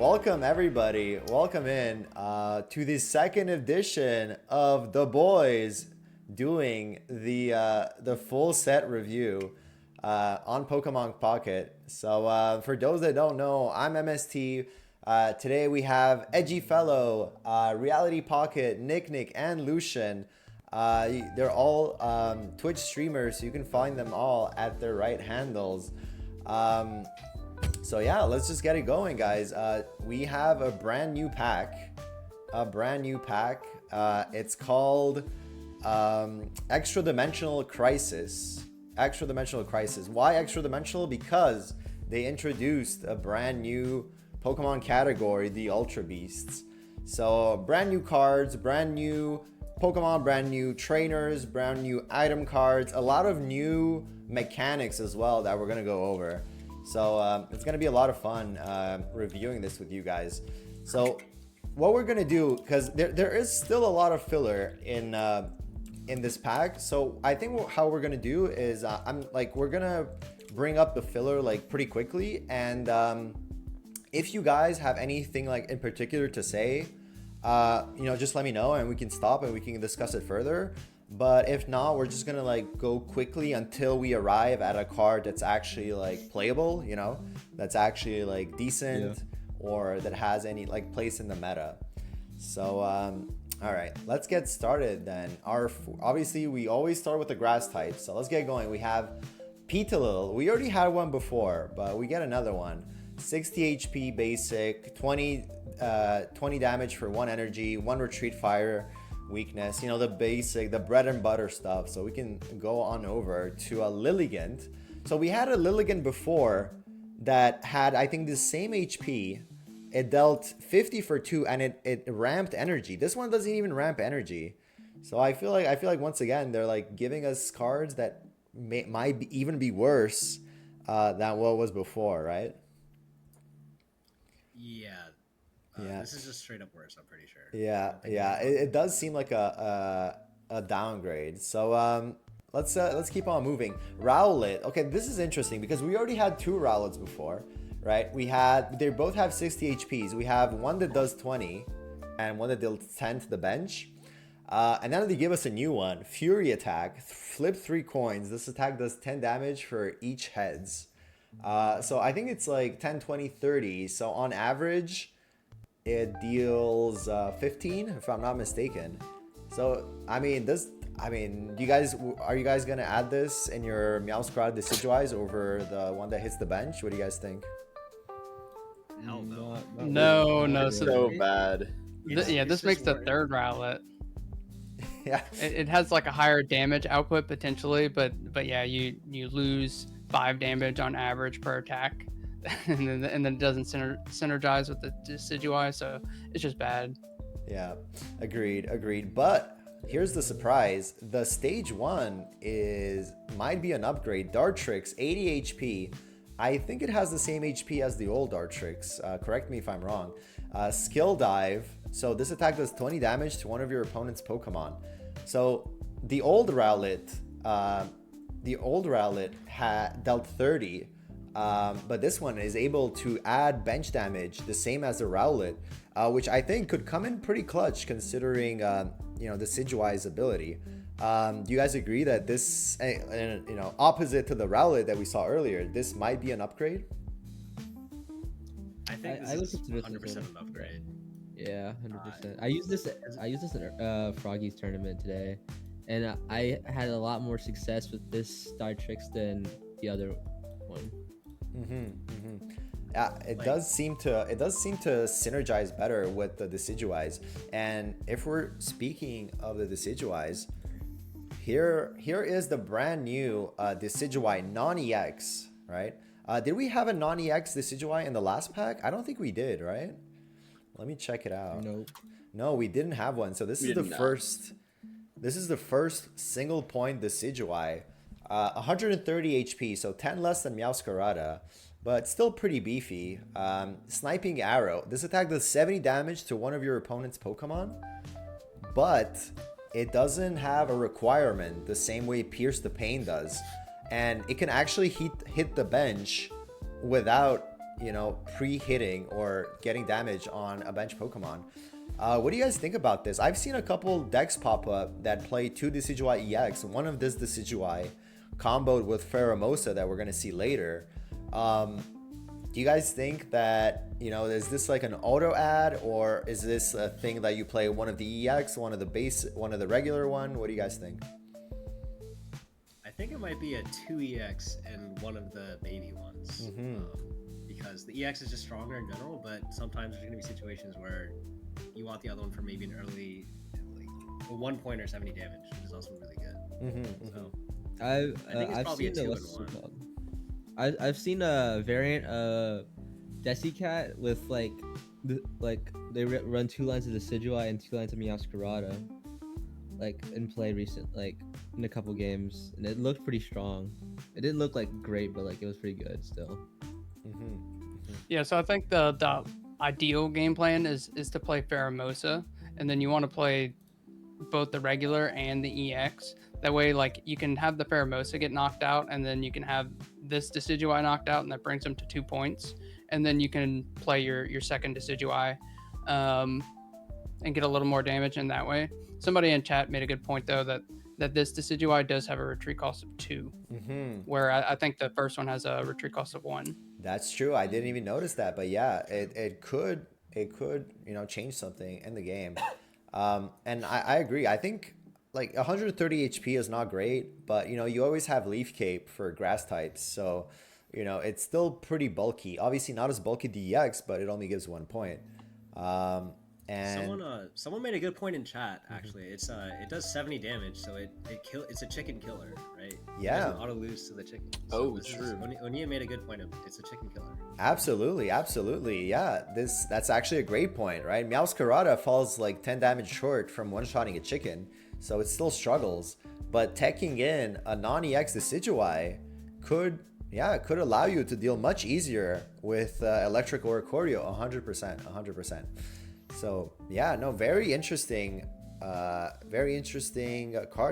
Welcome everybody. Welcome in to the second edition of the boys doing the full set review on Pokemon Pocket. So for those that don't know, I'm MST. Today we have EdgyFellow, RealityPocket, NicNick, and Lucian. They're all Twitch streamers, so you can find them all at their right handles. So yeah, let's just get it going, guys. We have a brand new pack. It's called Extradimensional Crisis. Extradimensional Crisis. Why extradimensional? Because they introduced a brand new Pokemon category, the Ultra Beasts. So brand new cards, brand new Pokemon, brand new trainers, brand new item cards, a lot of new mechanics as well that we're gonna go over. So it's gonna be a lot of fun reviewing this with you guys. So what we're gonna do, because there is still a lot of filler in this pack. So I think how we're gonna do is we're gonna bring up the filler like pretty quickly, and if you guys have anything like in particular to say, just let me know and we can stop and we can discuss it further. But if not, we're just gonna like go quickly until we arrive at a card that's actually like playable, that's actually like decent, or that has any like place in the meta. So all right, let's get started then. Obviously we always start with the grass type, so let's get going. We have Petalil. We already had one before, but we get another one. 60 HP basic, 20 damage for 1 energy, 1 retreat fire weakness, the basic, the bread and butter stuff. So we can go on over to a Lilligant. So we had a Lilligant before that had, I think, the same HP. It dealt 50 for 2 and it ramped energy. This one doesn't even ramp energy. So I feel like once again they're like giving us cards that might even be worse than what was before, right? Yeah, this is just straight up worse, I'm pretty sure. Yeah, it does seem like a downgrade. So let's keep on moving. Rowlet. Okay, this is interesting because we already had 2 Rowlets before, right? They both have 60 HPs. We have one that does 20 and one that deals 10 to the bench. And then they give us a new one, Fury Attack. Flip 3 coins. This attack does 10 damage for each heads. So I think it's like 10, 20, 30. So on average, it deals 15, if I'm not mistaken. So are you guys gonna add this in your Meowscarada Decidueye over the one that hits the bench? What do you guys think? Hell no. No. So bad. This makes the third Rowlet. Yeah. It has like a higher damage output potentially, but yeah, you lose 5 damage on average per attack. and then it doesn't synergize with the Decidueye, so it's just bad. Yeah, agreed. But here's the surprise: the stage 1 might be an upgrade. Dartrix, 80 HP. I think it has the same HP as the old Dartrix. Correct me if I'm wrong. Skill Dive. So this attack does 20 damage to one of your opponent's Pokemon. So the old Rowlet had dealt 30. But this one is able to add bench damage the same as the Rowlet, which I think could come in pretty clutch considering the Decidueye's ability. Do you guys agree that this, opposite to the Rowlet that we saw earlier, this might be an upgrade? I think this is 100% an upgrade. Yeah, 100%. I used this in Froggy's tournament today, and I had a lot more success with this Dartrix than the other one. Yeah, it does seem to synergize better with the Decidueyes. And if we're speaking of the Decidueyes, here is the brand new Decidueye non-EX, right? Did we have a non-EX Decidueye in the last pack? I don't think we did, right? Let me check it out. Nope. No, we didn't have one. So this is the first. This is the first single point Decidueye. 130 HP, so 10 less than Meowscarada, but still pretty beefy. Sniping Arrow. This attack does 70 damage to one of your opponent's Pokemon, but it doesn't have a requirement the same way Pierce the Pain does. And it can actually hit the bench without pre-hitting or getting damage on a bench Pokemon. What do you guys think about this? I've seen a couple decks pop up that play 2 Decidueye EX. One of this Decidueye comboed with Pheromosa that we're going to see later. Do you guys think that, is this like an auto add, or is this a thing that you play one of the EX, one of the base, one of the regular one? What do you guys think? I think it might be a 2 EX and one of the baby ones. Because the EX is just stronger in general, but sometimes there's going to be situations where you want the other one for maybe an early, like a 1 point or 70 damage, which is also really good. So I think it's probably a 2 and 1. I've seen a variant Decicat with like they run 2 lines of Decidueye and 2 lines of Meowscarada, like in play in a couple games, and it looked pretty strong. It didn't look like great, but like it was pretty good still. Yeah, so I think the ideal game plan is to play Pheromosa, and then you want to play both the regular and the EX. That way, like, you can have the Pheromosa get knocked out, and then you can have this Decidueye knocked out, and that brings them to 2 points. And then you can play your second Decidueye and get a little more damage in that way. Somebody in chat made a good point, though, that this Decidueye does have a retreat cost of 2, where I think the first one has a retreat cost of 1. That's true. I didn't even notice that, but yeah, it could change something in the game. And I agree. I think like 130 HP is not great, but you always have Leaf Cape for grass types, so it's still pretty bulky. Obviously not as bulky DX, but it only gives 1 point. And someone made a good point in chat. Actually, it does 70 damage, so it's a chicken killer, right? Yeah. It doesn't auto lose to the chicken. So true. Onia made a good point of it's a chicken killer. Absolutely. Yeah, that's actually a great point, right? Meowscarada falls like 10 damage short from one-shotting a chicken, so it still struggles. But teching in a non-EX Decidueye could allow you to deal much easier with Electric Oricorio. 100%. So yeah, no, very interesting card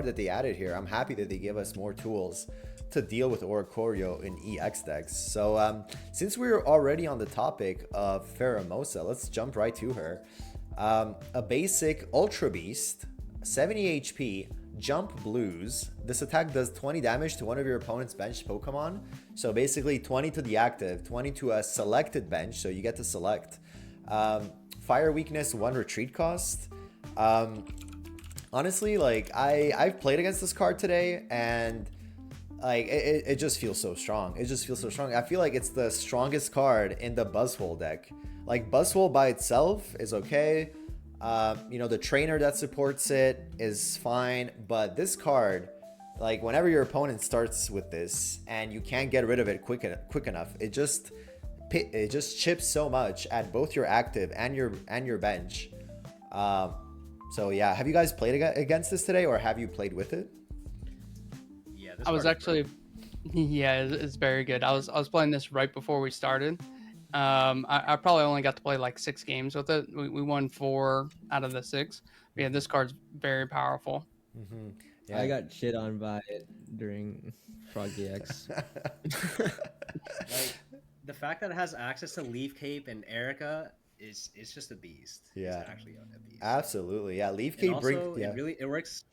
that they added here. I'm happy that they give us more tools to deal with Oricorio in EX decks. So since we're already on the topic of Pheromosa, let's jump right to her. A basic Ultra Beast, 70 HP, Jump Blues. This attack does 20 damage to one of your opponent's bench Pokemon. So basically 20 to the active, 20 to a selected bench, so you get to select. Fire weakness, 1 retreat cost. Honestly, like I've played against this card today, and like it just feels so strong. I feel like it's the strongest card in the Buzzwole deck. Like Buzzwole by itself is okay. The trainer that supports it is fine, but this card, like whenever your opponent starts with this and you can't get rid of it quick enough, it just chips so much at both your active and your bench. So yeah, have you guys played against this today, or have you played with it? Yeah, I was actually, yeah, it's very good. I was playing this right before we started. I probably only got to play like 6 games with it. We won 4 out of the 6. But yeah, this card's very powerful. Yeah. I got shit on by it during Froggy X. Like, the fact that it has access to Leaf Cape and Erica is just a beast. Yeah, it's actually a beast. Absolutely. Yeah, Leaf Cape it works.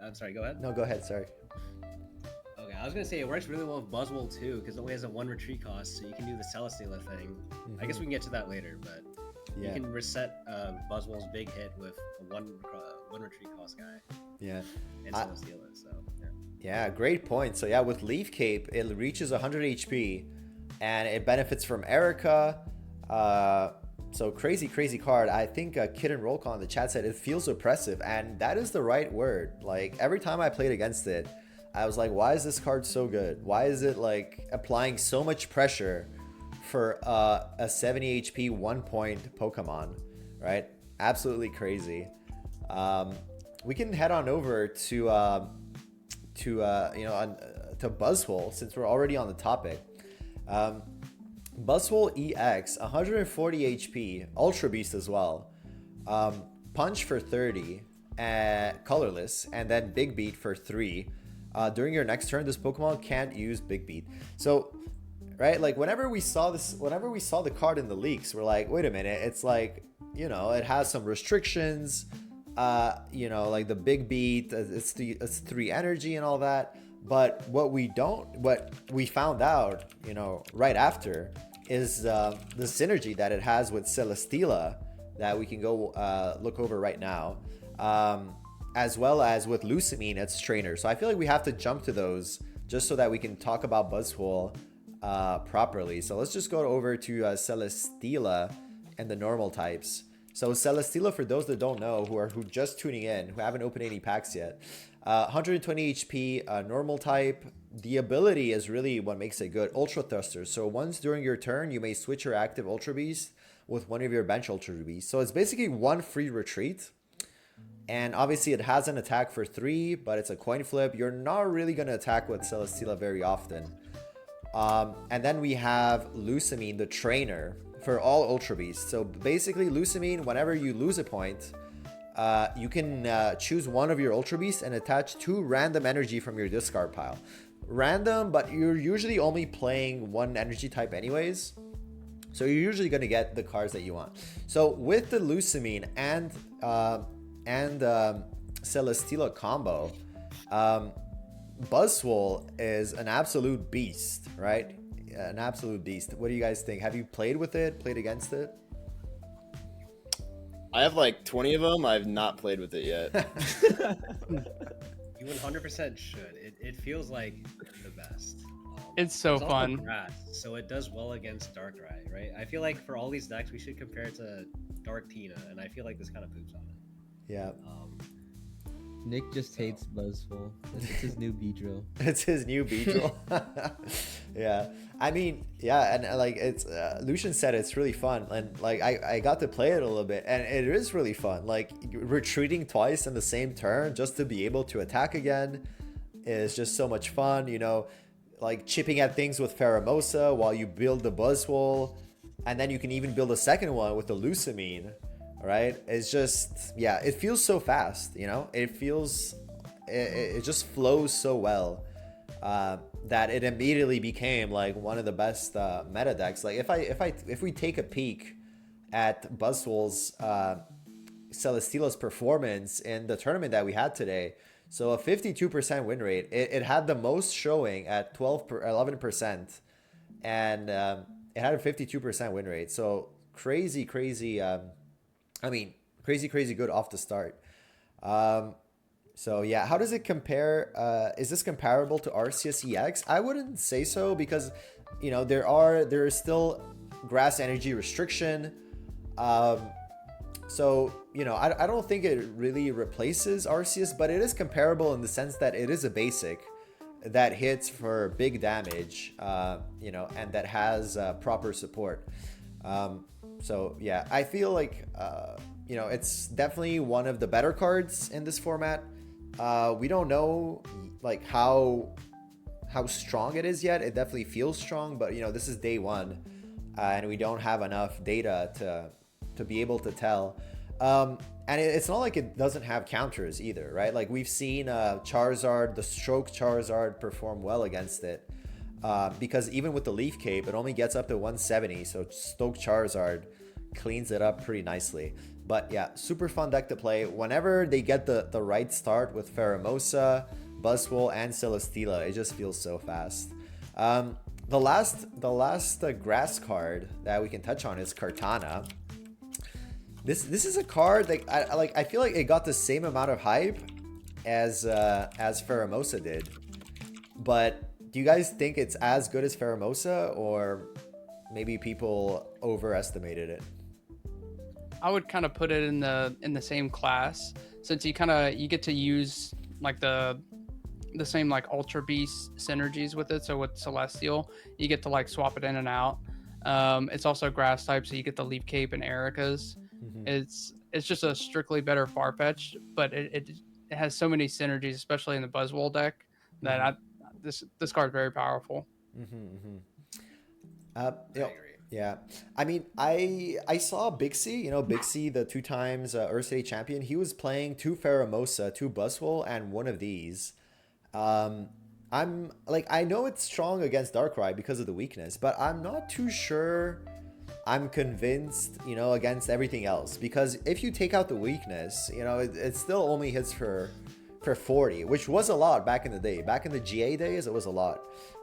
I'm sorry, go ahead. No, go ahead. Sorry. Okay, I was gonna say it works really well with Buzzwole too, because it only has a 1 retreat cost, so you can do the Celesteela thing. I guess we can get to that later, but you can reset Buzzwole's big hit with a 1 retreat cost guy. Yeah. And Celesteela, so yeah, great point. So yeah, with Leaf Cape, it reaches 100 HP, and it benefits from Erica. So crazy card. I think Kid and Rollcall in the chat said it feels oppressive, and that is the right word. Like every time I played against it, I was like, why is this card so good? Why is it like applying so much pressure for a 70 HP 1 point Pokemon, right? Absolutely crazy. We can head on over to Buzzwole, since we're already on the topic. Buzzwole EX, 140 HP, Ultra Beast as well. Punch for 30, colorless, and then Big Beat for 3. During your next turn, this Pokemon can't use Big Beat. So right? Like whenever we saw the card in the leaks, we're like, wait a minute, it's like, you know, it has some restrictions, you know, like the big beat, it's 3 energy and all that. But what we found out, you know, right after is the synergy that it has with Celesteela that we can go look over right now, as well as with Lucamine, its trainer. So I feel like we have to jump to those just so that we can talk about Buzzwole properly. So let's just go over to Celesteela and the normal types. So Celesteela, for those that don't know, who just tuning in, who haven't opened any packs yet, 120 HP, normal type. The ability is really what makes it good. Ultra Thruster. So once during your turn, you may switch your active Ultra Beast with one of your bench Ultra Beasts. So it's basically 1 free retreat. And obviously it has an attack for 3, but it's a coin flip. You're not really going to attack with Celesteela very often. And then we have Lucamine, the trainer, for all Ultra Beasts. So basically Lucamine, whenever you lose a point, you can choose one of your Ultra Beasts and attach 2 random energy from your discard pile. Random, but you're usually only playing 1 energy type anyways. So you're usually going to get the cards that you want. So with the Lucamine and Celesteela combo, Buzzwole is an absolute beast, right? An absolute beast. What do you guys think? Have you played with it? Played against it? I have like 20 of them. I've not played with it yet. You 100% should. It feels like the best. It's so It's also fun. grass, so it does well against Darkrai, right? I feel like for all these decks, we should compare it to Dark Tina, and I feel like this kind of poops on it. Yeah. Nick just hates Buzzwole. It's his new Beedrill. It's his new Beedrill. Yeah. I mean, yeah, and like it's Lucian said it's really fun, and like I got to play it a little bit, and it is really fun. Like retreating twice in the same turn just to be able to attack again is just so much fun, you know, like chipping at things with Pheromosa while you build the Buzzwole, and then you can even build a second one with the Lucamine, right? It's just, yeah, it feels so fast, you know, it just flows so well, that it immediately became like one of the best meta decks. Like if we take a peek at Buzzwole's Celesteela's performance in the tournament that we had today, so a 52% win rate. It had the most showing at 11%, and it had a 52% win rate. So crazy good off the start. So yeah, how does it compare? Is this comparable to Arceus EX? I wouldn't say so, because you know there is still grass energy restriction. So you know I don't think it really replaces Arceus, but it is comparable in the sense that it is a basic that hits for big damage, you know, and that has proper support. So yeah, I feel like you know, it's definitely one of the better cards in this format. We don't know like how strong it is yet. It definitely feels strong, but you know, this is day one, and we don't have enough data to be able to tell. And it's not like it doesn't have counters either, right? Like we've seen Charizard, the Stroke Charizard, perform well against it, because even with the Leaf Cape, it only gets up to 170. So Stoke Charizard cleans it up pretty nicely. But yeah, super fun deck to play. Whenever they get the right start with Pheromosa, Buzzwole, and Celesteela, it just feels so fast. The last grass card that we can touch on is Kartana. This is a card that I feel like it got the same amount of hype as Pheromosa did. But do you guys think it's as good as Pheromosa, or maybe people overestimated it? I would kind of put it in the same class, since you get to use like the same like Ultra Beast synergies with it. So with Celestial, you get to like swap it in and out. It's also grass type, so you get the Leaf Cape and Erika's. Mm-hmm. It's just a strictly better Farfetch'd, but it has so many synergies, especially in the Buzzwole deck, that this card is very powerful. Mm-hmm. I agree. Yeah, I mean, I saw Bixie, you know, Bixie, the 2 times Earth City champion. He was playing 2 Pheromosa, 2 Buzzwole, and one of these. I'm like, I know it's strong against Darkrai because of the weakness, but I'm not too sure I'm convinced, you know, against everything else. Because if you take out the weakness, you know, it still only hits for 40, which was a lot back in the day. Back in the GA days, it was a lot.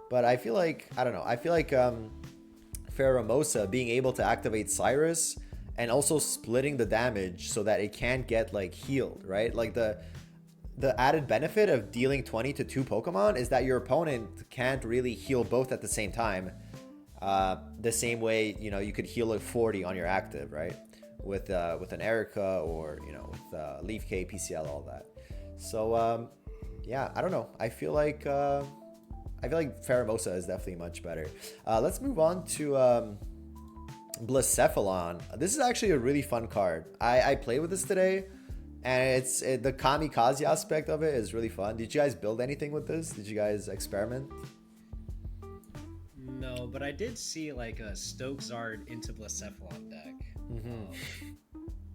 But I feel like, I don't know, I feel like Pheromosa being able to activate Cyrus and also splitting the damage so that it can't get like healed, right? Like the added benefit of dealing 20 to 2 Pokemon is that your opponent can't really heal both at the same time. The same way, you know, you could heal a 40 on your active, right? With an Erica or, you know, with Leaf K, PCL, all that. So, yeah, I don't know. I feel like Pheromosa is definitely much better. Let's move on to Blacephalon. This is actually a really fun card. I played with this today, and the kamikaze aspect of it is really fun. Did you guys build anything with this? Did you guys experiment? No, but I did see like a Stoke Zard into Blacephalon deck.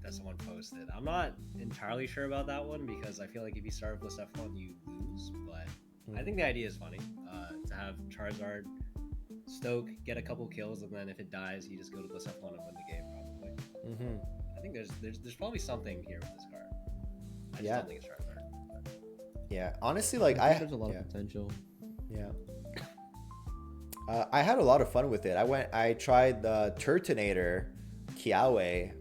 That someone posted. I'm not entirely sure about that one because I feel like if you start with Blacephalon, you lose. But I think the idea is funny to have Charizard Stoke, get a couple kills, and then if it dies, you just go to Blacephalon and win the game probably. I think there's probably something here with this card. I just don't think it's Charizard. Yeah, honestly, like I think there's a lot of potential. Yeah. I had a lot of fun with it. I tried the Turtonator Kiawe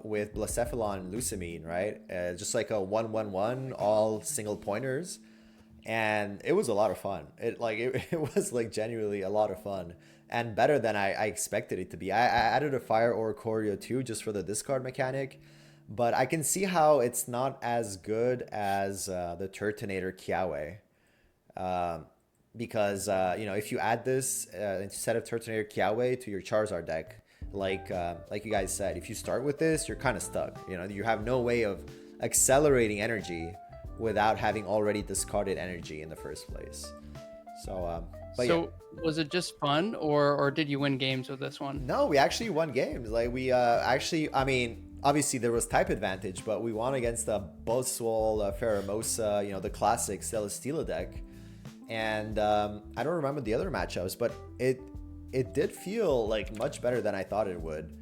with Blacephalon and Lusamine, right? Just like a 1/1/1, all single pointers. And it was a lot of fun. It was like genuinely a lot of fun and better than I expected it to be. I added a Fire Oricorio too, just for the discard mechanic, but I can see how it's not as good as the Turtonator Kiawe. Because you know, if you add this instead of Turtonator Kiawe to your Charizard deck, like you guys said, if you start with this, you're kind of stuck. You know, you have no way of accelerating energy without having already discarded energy in the first place. So, was it just fun, or did you win games with this one? No, we actually won games. Like we actually, I mean, obviously there was type advantage, but we won against the Buzzwole, Pheromosa, you know, the classic Celesteela deck. And I don't remember the other matchups, but it did feel like much better than I thought it would.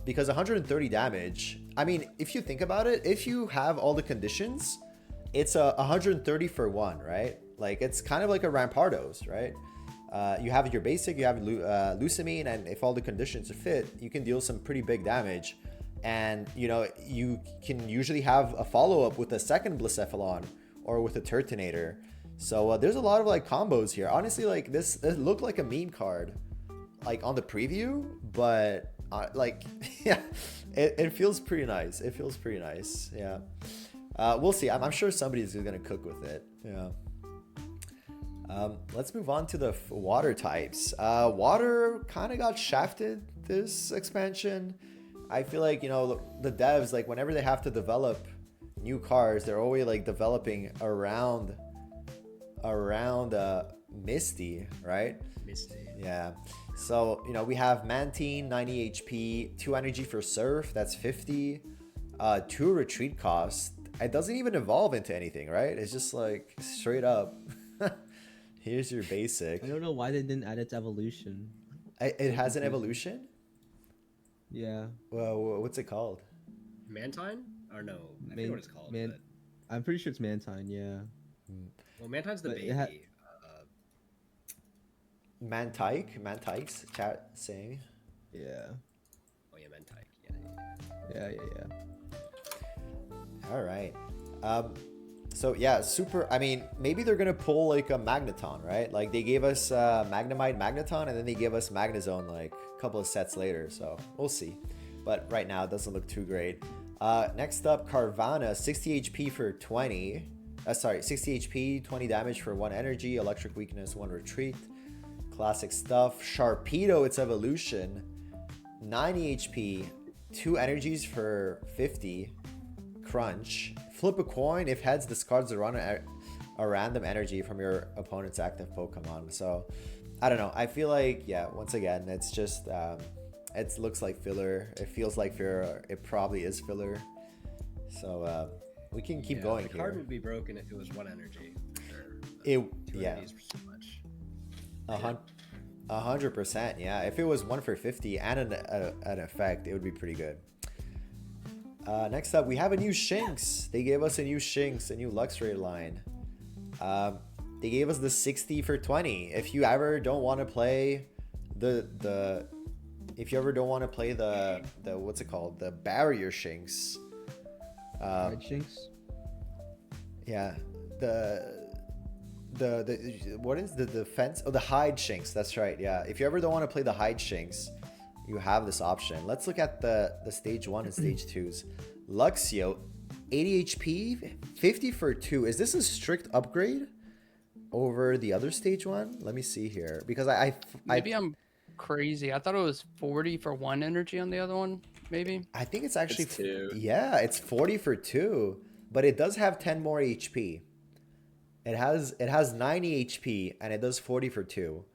Because 130 damage, I mean, if you think about it, if you have all the conditions, it's a 130 for 1, right? Like it's kind of like a Rampardos, right? You have your basic, you have Lusamine, and if all the conditions are fit, you can deal some pretty big damage. And you know, you can usually have a follow-up with a second Blacephalon or with a Turtonator. So there's a lot of like combos here. Honestly, like this looked like a meme card, like on the preview, but like yeah, it feels pretty nice. It feels pretty nice. Yeah, we'll see. I'm sure somebody's gonna cook with it. Yeah. Let's move on to the water types. Water kind of got shafted this expansion. I feel like, you know, the devs, like whenever they have to develop new cards, they're always like developing around Misty, right? Misty. Yeah. So, you know, we have Mantine, 90 HP, 2 energy for Surf, that's 50, 2 retreat cost. It doesn't even evolve into anything, right? It's just like straight up. Here's your basic. I don't know why they didn't add its evolution. It has an evolution? Yeah. Well, what's it called? Mantine? Or no, I forget what it's called. But... I'm pretty sure it's Mantine, yeah. Well, Mantine's the But baby. Mantike's chat saying. Yeah. Oh yeah, Mantike. Yeah. All right. So yeah, I mean, maybe they're gonna pull like a Magneton, right? Like they gave us Magnemite Magneton, and then they gave us Magnezone like a couple of sets later. So we'll see. But right now, it doesn't look too great. Next up, Carvanha, 60 HP for 20. 60 HP, 20 damage for 1 energy, electric weakness, 1 retreat. Classic stuff. Sharpedo, its evolution, 90 HP, 2 energies for 50. Crunch. Flip a coin. If heads, discards a random energy from your opponent's active Pokemon. So, I don't know. I feel like, yeah, once again, it's just, it looks like filler. It feels like filler. It probably is filler. So, we can keep going the here. card would be broken if it was 1 energy. For sure. It Two yeah, entities for so much. 100%. Yeah, if it was 1 for 50 and an effect, it would be pretty good. Next up, we have a new Shinx. They gave us a new Shinx, a new Luxray line. They gave us the 60 for 20. If you ever don't want to play the what's it called, the barrier Shinx. Red Shinx. Yeah, the what is the defense? Oh, the hide Shinx. That's right. Yeah, if you ever don't want to play the hide Shinx, you have this option. Let's look at the stage 1 and stage 2s. Luxio, 80 HP, 50 for 2. Is this a strict upgrade over the other stage 1? Let me see here, because Maybe I'm crazy. I thought it was 40 for 1 energy on the other one. Maybe. I think it's actually It's 2. Yeah, it's 40 for 2, but it does have 10 more HP. It has 90 HP and it does 40 for 2.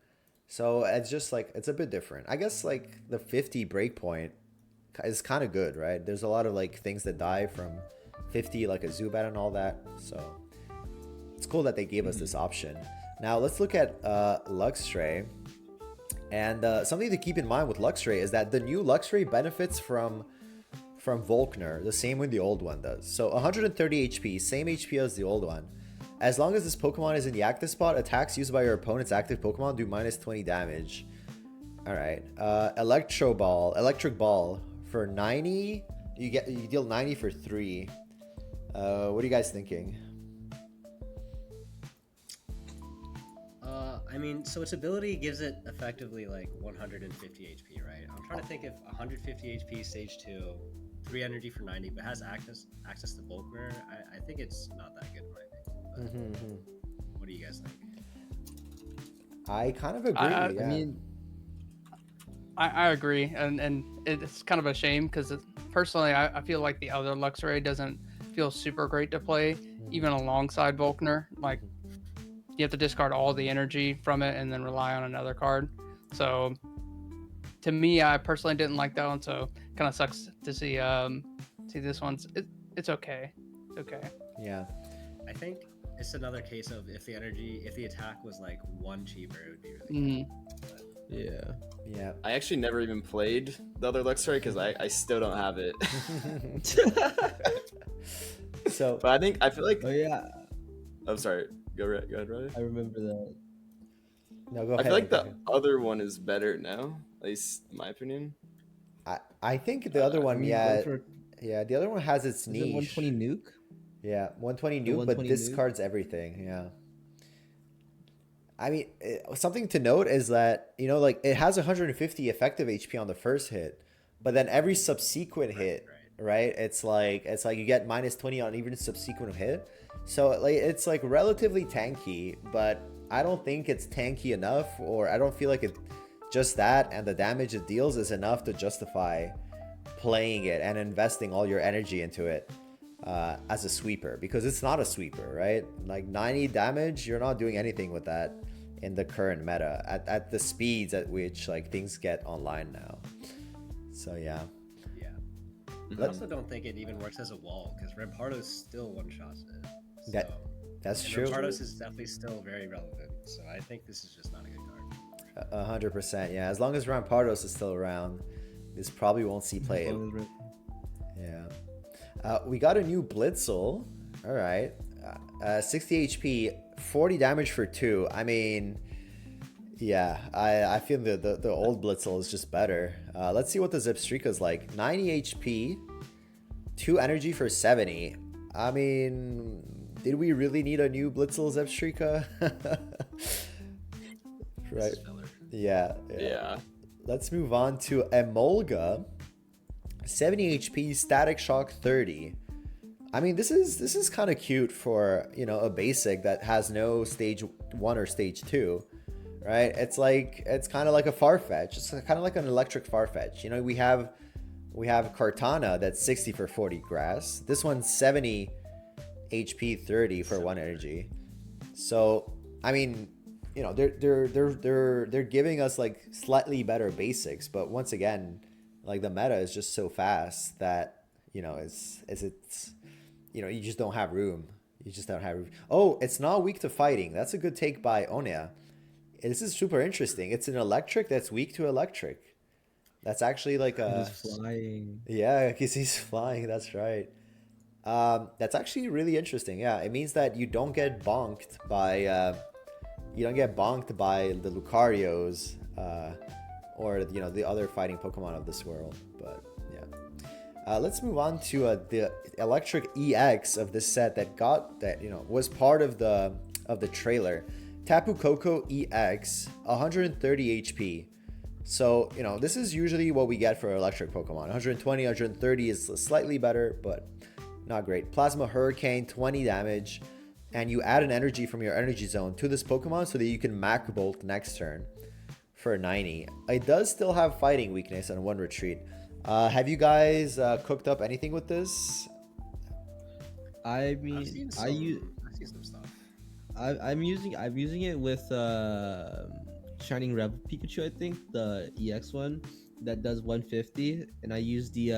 So it's just like, it's a bit different. I guess like the 50 breakpoint is kind of good, right? There's a lot of like things that die from 50, like a Zubat and all that. So it's cool that they gave us this option. Now let's look at Luxray. And something to keep in mind with Luxray is that the new Luxray benefits from Volkner the same way the old one does. So 130 HP, same HP as the old one. As long as this Pokemon is in the active spot, attacks used by your opponent's active Pokemon do minus 20 damage. Alright. Electric Ball. For 90, you deal 90 for 3. What are you guys thinking? I mean, so its ability gives it effectively like 150 HP, right? I'm trying to think if 150 HP stage 2, 3 energy for 90, but has access to Volkner. I think it's not that good in my opinion. But what do you guys think? I kind of agree. I yeah. mean, I agree, and it's kind of a shame because personally, I feel like the other Luxray doesn't feel super great to play, even alongside Volkner. Like, you have to discard all the energy from it and then rely on another card. So, to me, I personally didn't like that one. So, kind of sucks to see this one's. It's okay. It's okay. Yeah. I think it's another case of if the attack was like 1 cheaper, it would be really good. Yeah. Yeah. I actually never even played the other Luxray because I still don't have it. So, But I feel like. Oh yeah, I'm sorry. Go ahead, Riley. I remember that. no, go I ahead. feel like go the ahead. other one is better now, at least in my opinion. I think the other one, I mean, yeah, go for- yeah, the other one has its is it niche. 120 nuke? Yeah, 120 The nuke, but 120 nuke? discards everything. Yeah. I mean, something to note is that, like it has 150 effective HP on the first hit, but then every subsequent hit, right? It's like you get minus 20 on even subsequent hit. So like it's like relatively tanky, but I don't think it's tanky enough, or I don't feel like it just that and the damage it deals is enough to justify playing it and investing all your energy into it as a sweeper, because it's not a sweeper, right? Like 90 damage, you're not doing anything with that in the current meta at the speeds at which like things get online now. So yeah. I also don't think it even works as a wall because Rampardos still one-shots it. So, That's and true. Rampardos is definitely still very relevant. So I think this is just not a good card. 100%. Yeah, as long as Rampardos is still around, this probably won't see play. Yeah. We got a new Blitzel. All right. 60 HP, 40 damage for 2. I mean, yeah, I feel the old Blitzel is just better. Let's see what the Zipstrika is like. 90 HP, 2 energy for 70. I mean, did we really need a new Blitzel Zipstrika? Right. Yeah. Let's move on to Emolga. 70 HP, Static Shock 30. I mean, this is kind of cute for, a basic that has no stage 1 or stage 2, right? It's kind of like a Farfetch. It's kind of like an electric Farfetch. We have Kartana that's 60 for 40 grass. This one's 70 HP, 30 for 1 energy. So, I mean, they're giving us like slightly better basics, but once again, like the meta is just so fast that, you just don't have room You just don't have. Oh, it's not weak to fighting. That's a good take by Onya. This is super interesting. It's an electric that's weak to electric. That's actually like a. Just flying. Yeah, because he's flying. That's right. That's actually really interesting. Yeah, it means that you don't get bonked by the Lucarios or the other fighting Pokemon of this world. But yeah, let's move on to the Electric EX of this set that was part of the trailer. Tapu Koko EX, 130 HP. So, this is usually what we get for electric Pokemon. 120, 130 is slightly better, but not great. Plasma Hurricane, 20 damage. And you add an energy from your energy zone to this Pokemon so that you can Mac Bolt next turn for 90. It does still have fighting weakness and 1 retreat. Have you guys cooked up anything with this? I mean, I've seen some stuff. I'm using it with Shining Rebel Pikachu, I think, the EX one that does 150, and I use the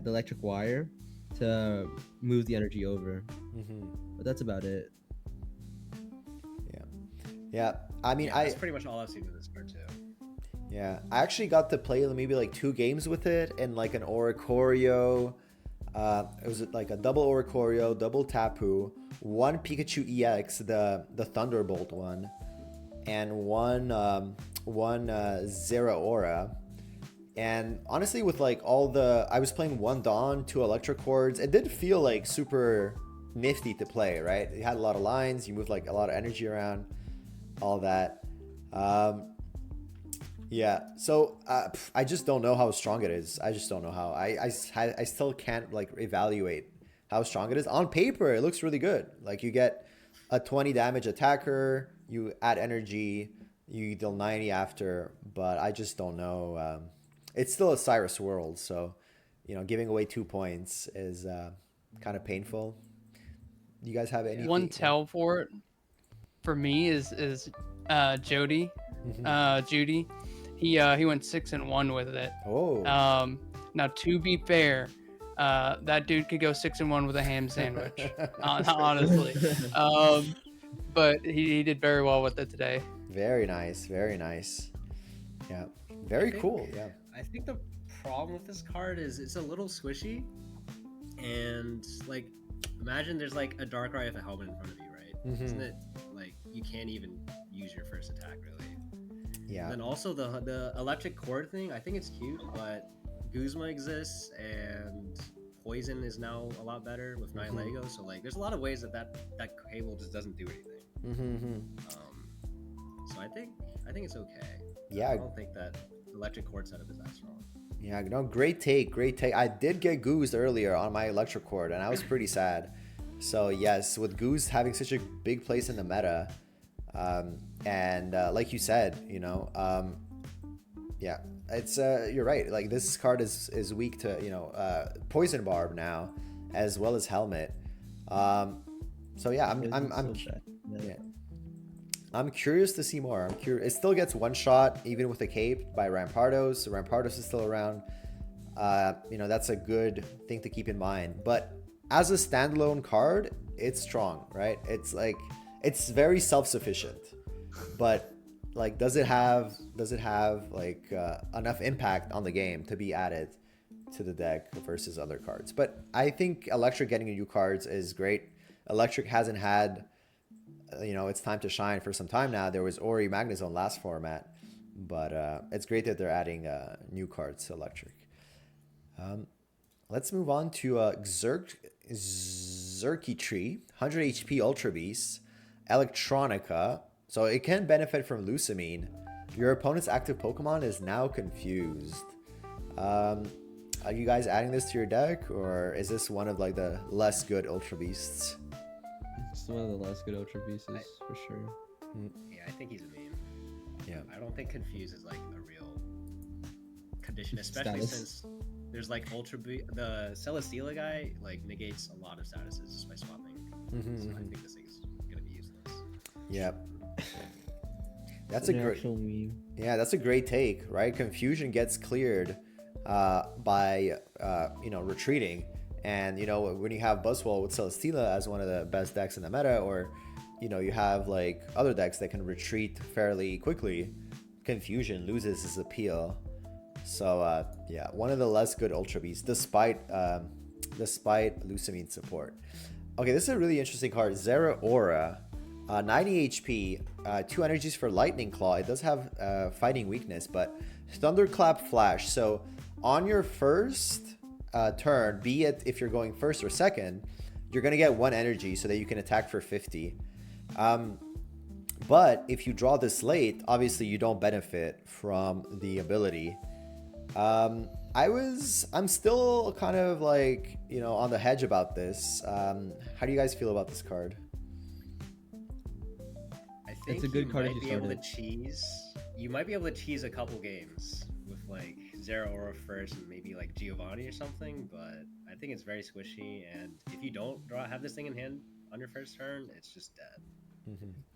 electric wire to move the energy over. But that's about it. Yeah. I mean, That's pretty much all I've seen with this card too. Yeah, I actually got to play maybe like 2 games with it and like an Oricorio. It was like a double Oricorio, double Tapu, 1 Pikachu EX, the Thunderbolt one, and one Zeraora. And honestly, with like I was playing 1 Dawn, 2 Electric Cords. It did feel like super nifty to play, right? It had a lot of lines. You moved like a lot of energy around, all that. Yeah, so I just don't know how strong it is. I just don't know how. I still can't like evaluate how strong it is. On paper, it looks really good. Like you get a 20 damage attacker, you add energy, you deal 90 after, but I just don't know. It's still a Cyrus world, so giving away 2 points is kind of painful. You guys have any? One tell for it for me is Jody. Judy. He went 6-1 with it. Oh. Now to be fair, that dude could go 6-1 with a ham sandwich. Honestly. But he did very well with it today. Very nice. Very nice. Yeah. Very cool. Yeah. I think the problem with this card is it's a little squishy, and like imagine there's like a Darkrai with a helmet in front of you, right? Isn't it like you can't even use your first attack really? Yeah. And then also the electric cord thing, I think it's cute, but Guzma exists and Poison is now a lot better with 9 Lego. So like, there's a lot of ways that cable just doesn't do anything. So I think it's okay. Yeah. I don't think that electric cord setup is that strong. Yeah. No, great take. I did get goosed earlier on my electric cord, and I was pretty sad. So yes, with Goose having such a big place in the meta. And like you said, yeah, it's you're right. Like this card is weak to Poison Barb now, as well as Helmet. So yeah, I'm curious to see more. I'm curious. It still gets 1 shot even with a cape by Rampardos. So Rampardos is still around. That's a good thing to keep in mind. But as a standalone card, it's strong, right? It's like. It's very self-sufficient, but like, does it have like enough impact on the game to be added to the deck versus other cards? But I think Electric getting new cards is great. Electric hasn't had, its time to shine for some time now. There was Ori Magnezone last format, but it's great that they're adding new cards to Electric. Let's move on to Xurkitree, 100 HP Ultra Beast. Electronica, so it can benefit from Lucamine. Your opponent's active Pokemon is now confused. Are you guys adding this to your deck, or is this one of like the less good Ultra Beasts? It's one of the less good Ultra Beasts for sure. Yeah, I think he's a meme. Yeah, I don't think confused is like a real condition, especially since there's like the Celesteela guy like negates a lot of statuses just by swapping. So I think this thing is gonna be useless. Yep. That's a great take, right? Confusion gets cleared by retreating, And you know, when you have Buzzwole with Celesteela as one of the best decks in the meta, or you know, you have like other decks that can retreat fairly quickly, Confusion loses its appeal. So yeah, one of the less good Ultra Beasts, despite Lucamine support. Okay, this is a really interesting card, Zeraora. 90 HP, 2 energies for Lightning Claw. It does have fighting weakness, but Thunderclap Flash. So on your first turn, be it if you're going first or second, you're going to get 1 energy so that you can attack for 50. But if you draw this late, obviously you don't benefit from the ability. I'm still kind of like, you know, on the hedge about this. How do you guys feel about this card? I think It's a good card if might you be able to started. cheese. You might be able to cheese a couple games with like Zeraora first and maybe like Giovanni or something, but I think it's very squishy. And if you don't have this thing in hand on your first turn, it's just dead.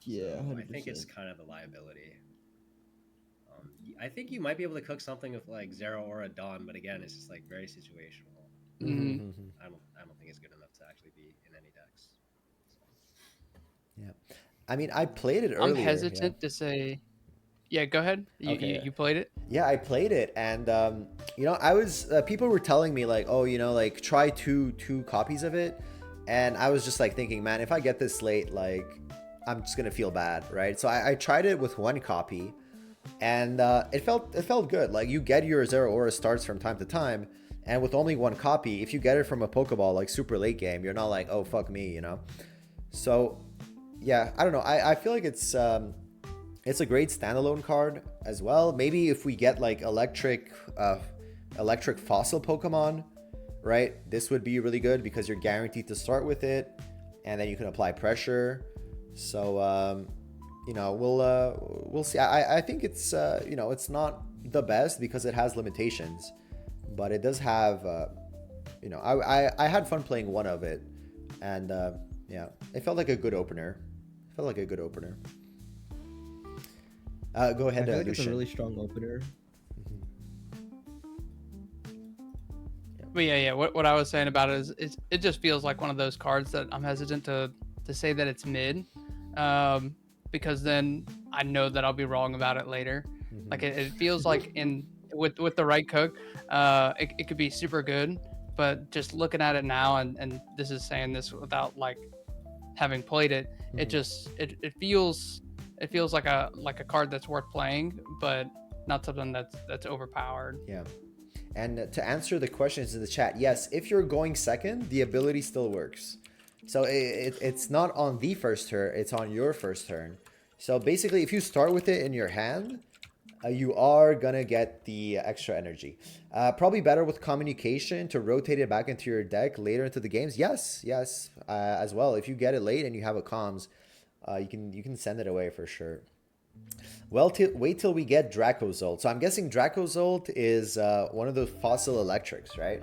Yeah, So 100%. I think it's kind of a liability. I think you might be able to cook something with like Zeraora Dawn, but again, it's just like very situational. I don't think it's good enough to actually be in any decks. Yeah. I mean, I played it earlier. I'm hesitant to say. Yeah, go ahead. You played it? Yeah, I played it, and you know, I was people were telling me like, oh, you know, like try two copies of it, and I was just like thinking, man, if I get this late, like I'm just gonna feel bad, right? So I tried it with 1 copy, and it felt good. Like you get your Zeraora starts from time to time, and with only 1 copy, if you get it from a Pokeball like super late game, you're not like, oh fuck me, you know. So yeah, I don't know. I feel like it's a great standalone card as well. Maybe if we get like electric fossil Pokemon, right? This would be really good because you're guaranteed to start with it, and then you can apply pressure. So you know, we'll see. I think it's you know, it's not the best because it has limitations, but it does have you know, I had fun playing 1 of it, and yeah, it felt like a good opener. Go ahead, I feel like it's a Lucian. really strong opener. But yeah. What I was saying about it is it just feels like one of those cards that I'm hesitant to say that it's mid, because then I know that I'll be wrong about it later. Like it feels like with the right cook, it could be super good. But just looking at it now, and this is saying this without like having played it, it feels like a card that's worth playing, but not something that's overpowered. Yeah. And to answer the questions in the chat, yes, if you're going second, the ability still works. So it's not on the first turn, it's on your first turn. So basically, if you start with it in your hand, you are gonna get the extra energy. Probably better with communication to rotate it back into your deck later into the games. Yes, as well. If you get it late and you have a comms, you can send it away for sure. Well, wait till we get Dracozolt. So I'm guessing Dracozolt is one of those fossil electrics, right?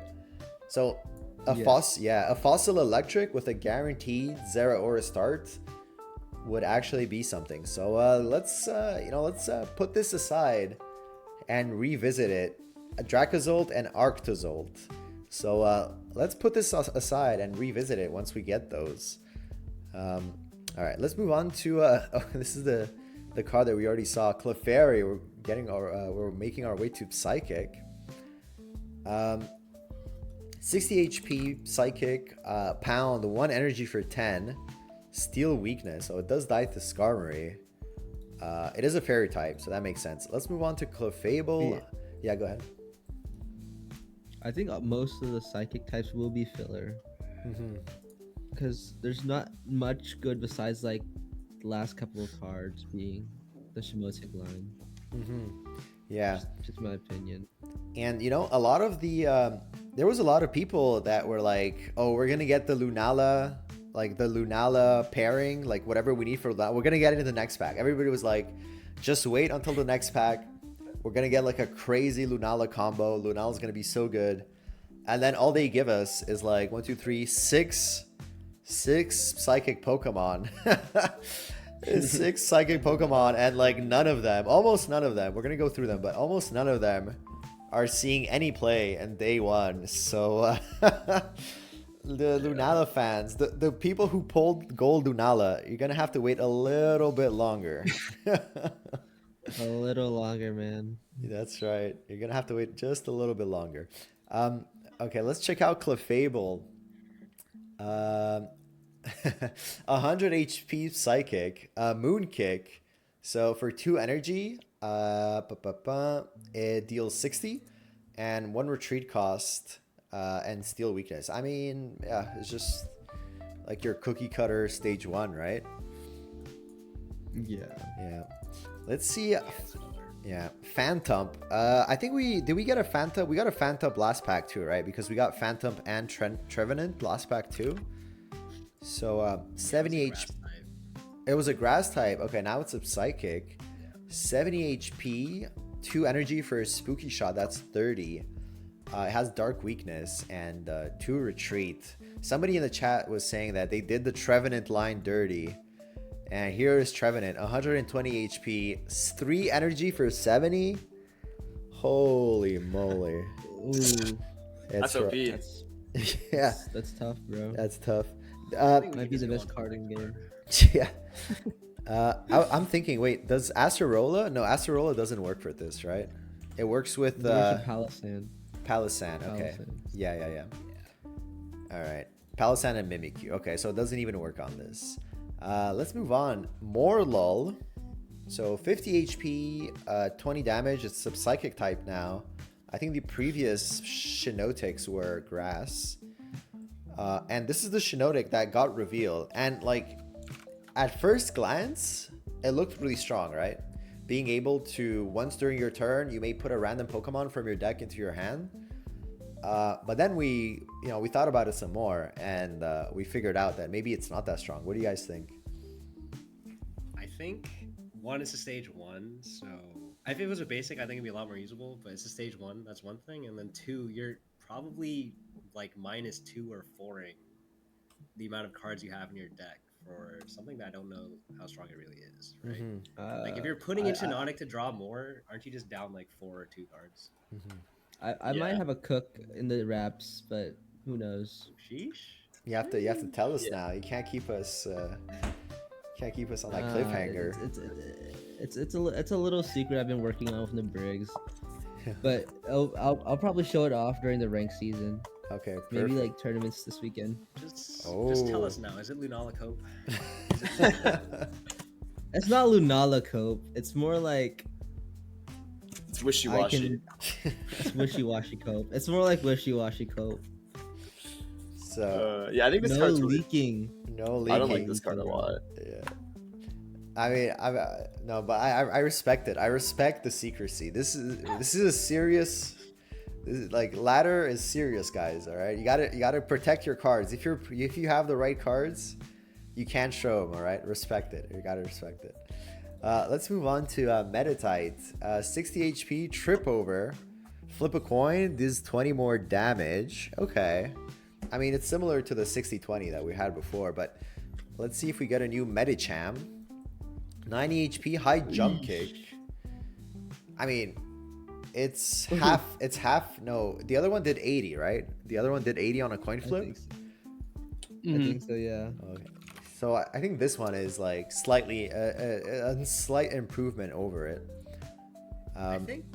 So a fossil electric with a guaranteed Zeraora start would actually be something. So let's put this aside and revisit it. Dracozolt and Arctozolt. So let's put this aside and revisit it once we get those. All right, let's move on to this is the card that we already saw, Clefairy. We're making our way to Psychic. 60 HP Psychic, pound, 1 energy for 10, Steel weakness, so it does die to Skarmory. It is a fairy type, so that makes sense. Let's move on to Clefable. Yeah, go ahead. I think most of the psychic types will be filler. Because there's not much good besides like the last couple of cards being the Shimotic line. Yeah. Just my opinion. And you know, a lot of the there was a lot of people that were like, oh, we're gonna get the Lunala, like the Lunala pairing, like whatever we need for that, we're gonna get it in the next pack. Everybody was like, just wait until the next pack. We're gonna get like a crazy Lunala combo. Lunala's gonna be so good. And then all they give us is like 1, 2, 3, 6 psychic Pokemon. 6 psychic Pokemon, and like almost none of them, we're gonna go through them, but almost none of them are seeing any play in day one. So the Lunala fans, the people who pulled gold Lunala, you're gonna have to wait a little bit longer. A little longer, man. That's right. You're gonna have to wait just a little bit longer. Okay, let's check out Clefable. 100 HP Psychic, Moon Kick. So for 2 energy, it deals 60 and 1 retreat cost and steal weakness. I mean, yeah, it's just like your cookie cutter stage 1, right? Yeah. Yeah. Let's see. Yeah, Phantom. I think we get a Phantom. We got a Phantom last pack too, right? Because we got Phantom and Trevenant last pack too. So 70 HP. It was a grass type. Okay, now it's a psychic. 70 HP, 2 energy for a spooky shot. That's 30. It has dark weakness and 2 retreat. Somebody in the chat was saying that they did the Trevenant line dirty. And here is Trevenant, 120 HP, 3 energy for 70. Holy moly. Ooh. That's OP. Yeah. That's tough, bro. That's tough. Might be the best card in game. Yeah. I'm thinking, wait, does Acerola? No, Acerola doesn't work for this, right? It works with Palisand. Palisand. Okay. Yeah. All right. Palisand and Mimikyu. Okay, so it doesn't even work on this. Let's move on. More lull. So 50 HP, 20 damage. It's a psychic type now. I think the previous Shinotics were grass. And this is the Shinotic that got revealed. And like, at first glance, it looked really strong, right? Being able to, once during your turn, you may put a random Pokemon from your deck into your hand. But then we thought about it some more, and we figured out that maybe it's not that strong. What do you guys think? I think 1 is a stage 1, so if it was a basic, I think it'd be a lot more usable. But it's a stage 1, that's one thing, and then 2, you're probably like -2 or 4ing the amount of cards you have in your deck for something that I don't know how strong it really is, right? Mm-hmm. Like if you're putting in Shinotic to draw more, aren't you just down like 4 or 2 cards? Mm-hmm. I might have a cook in the wraps, but who knows? Sheesh. You have to tell us now. You can't keep us on that cliffhanger. It's a little secret I've been working on with the Briggs, but I'll probably show it off during the rank season. Okay, perfect. Maybe like tournaments this weekend. Just tell us now. Is it Lunala Cope? It's not Lunala Cope. It's more like It's wishy-washy. It's wishy-washy Cope. It's more like wishy-washy Cope. So yeah, I think this no card's leaking. No leaking. I don't like this card a lot. Yeah. I mean, I respect it. I respect the secrecy. This is a serious. Like, ladder is serious, guys. All right, you gotta protect your cards. If you have the right cards, you can't show them. All right, respect it. You gotta respect it. Let's move on to Metatite. 60 HP, trip over, flip a coin. This 20 more damage. Okay, I mean it's similar to the 60-20 that we had before, but let's see if we get a new Medicham. 90 HP, high jump kick. I mean. It's half. No, the other one did 80, right? The other one did 80 on a coin flip. I think so, yeah. Okay, so I think this one is like slightly a slight improvement over it. I think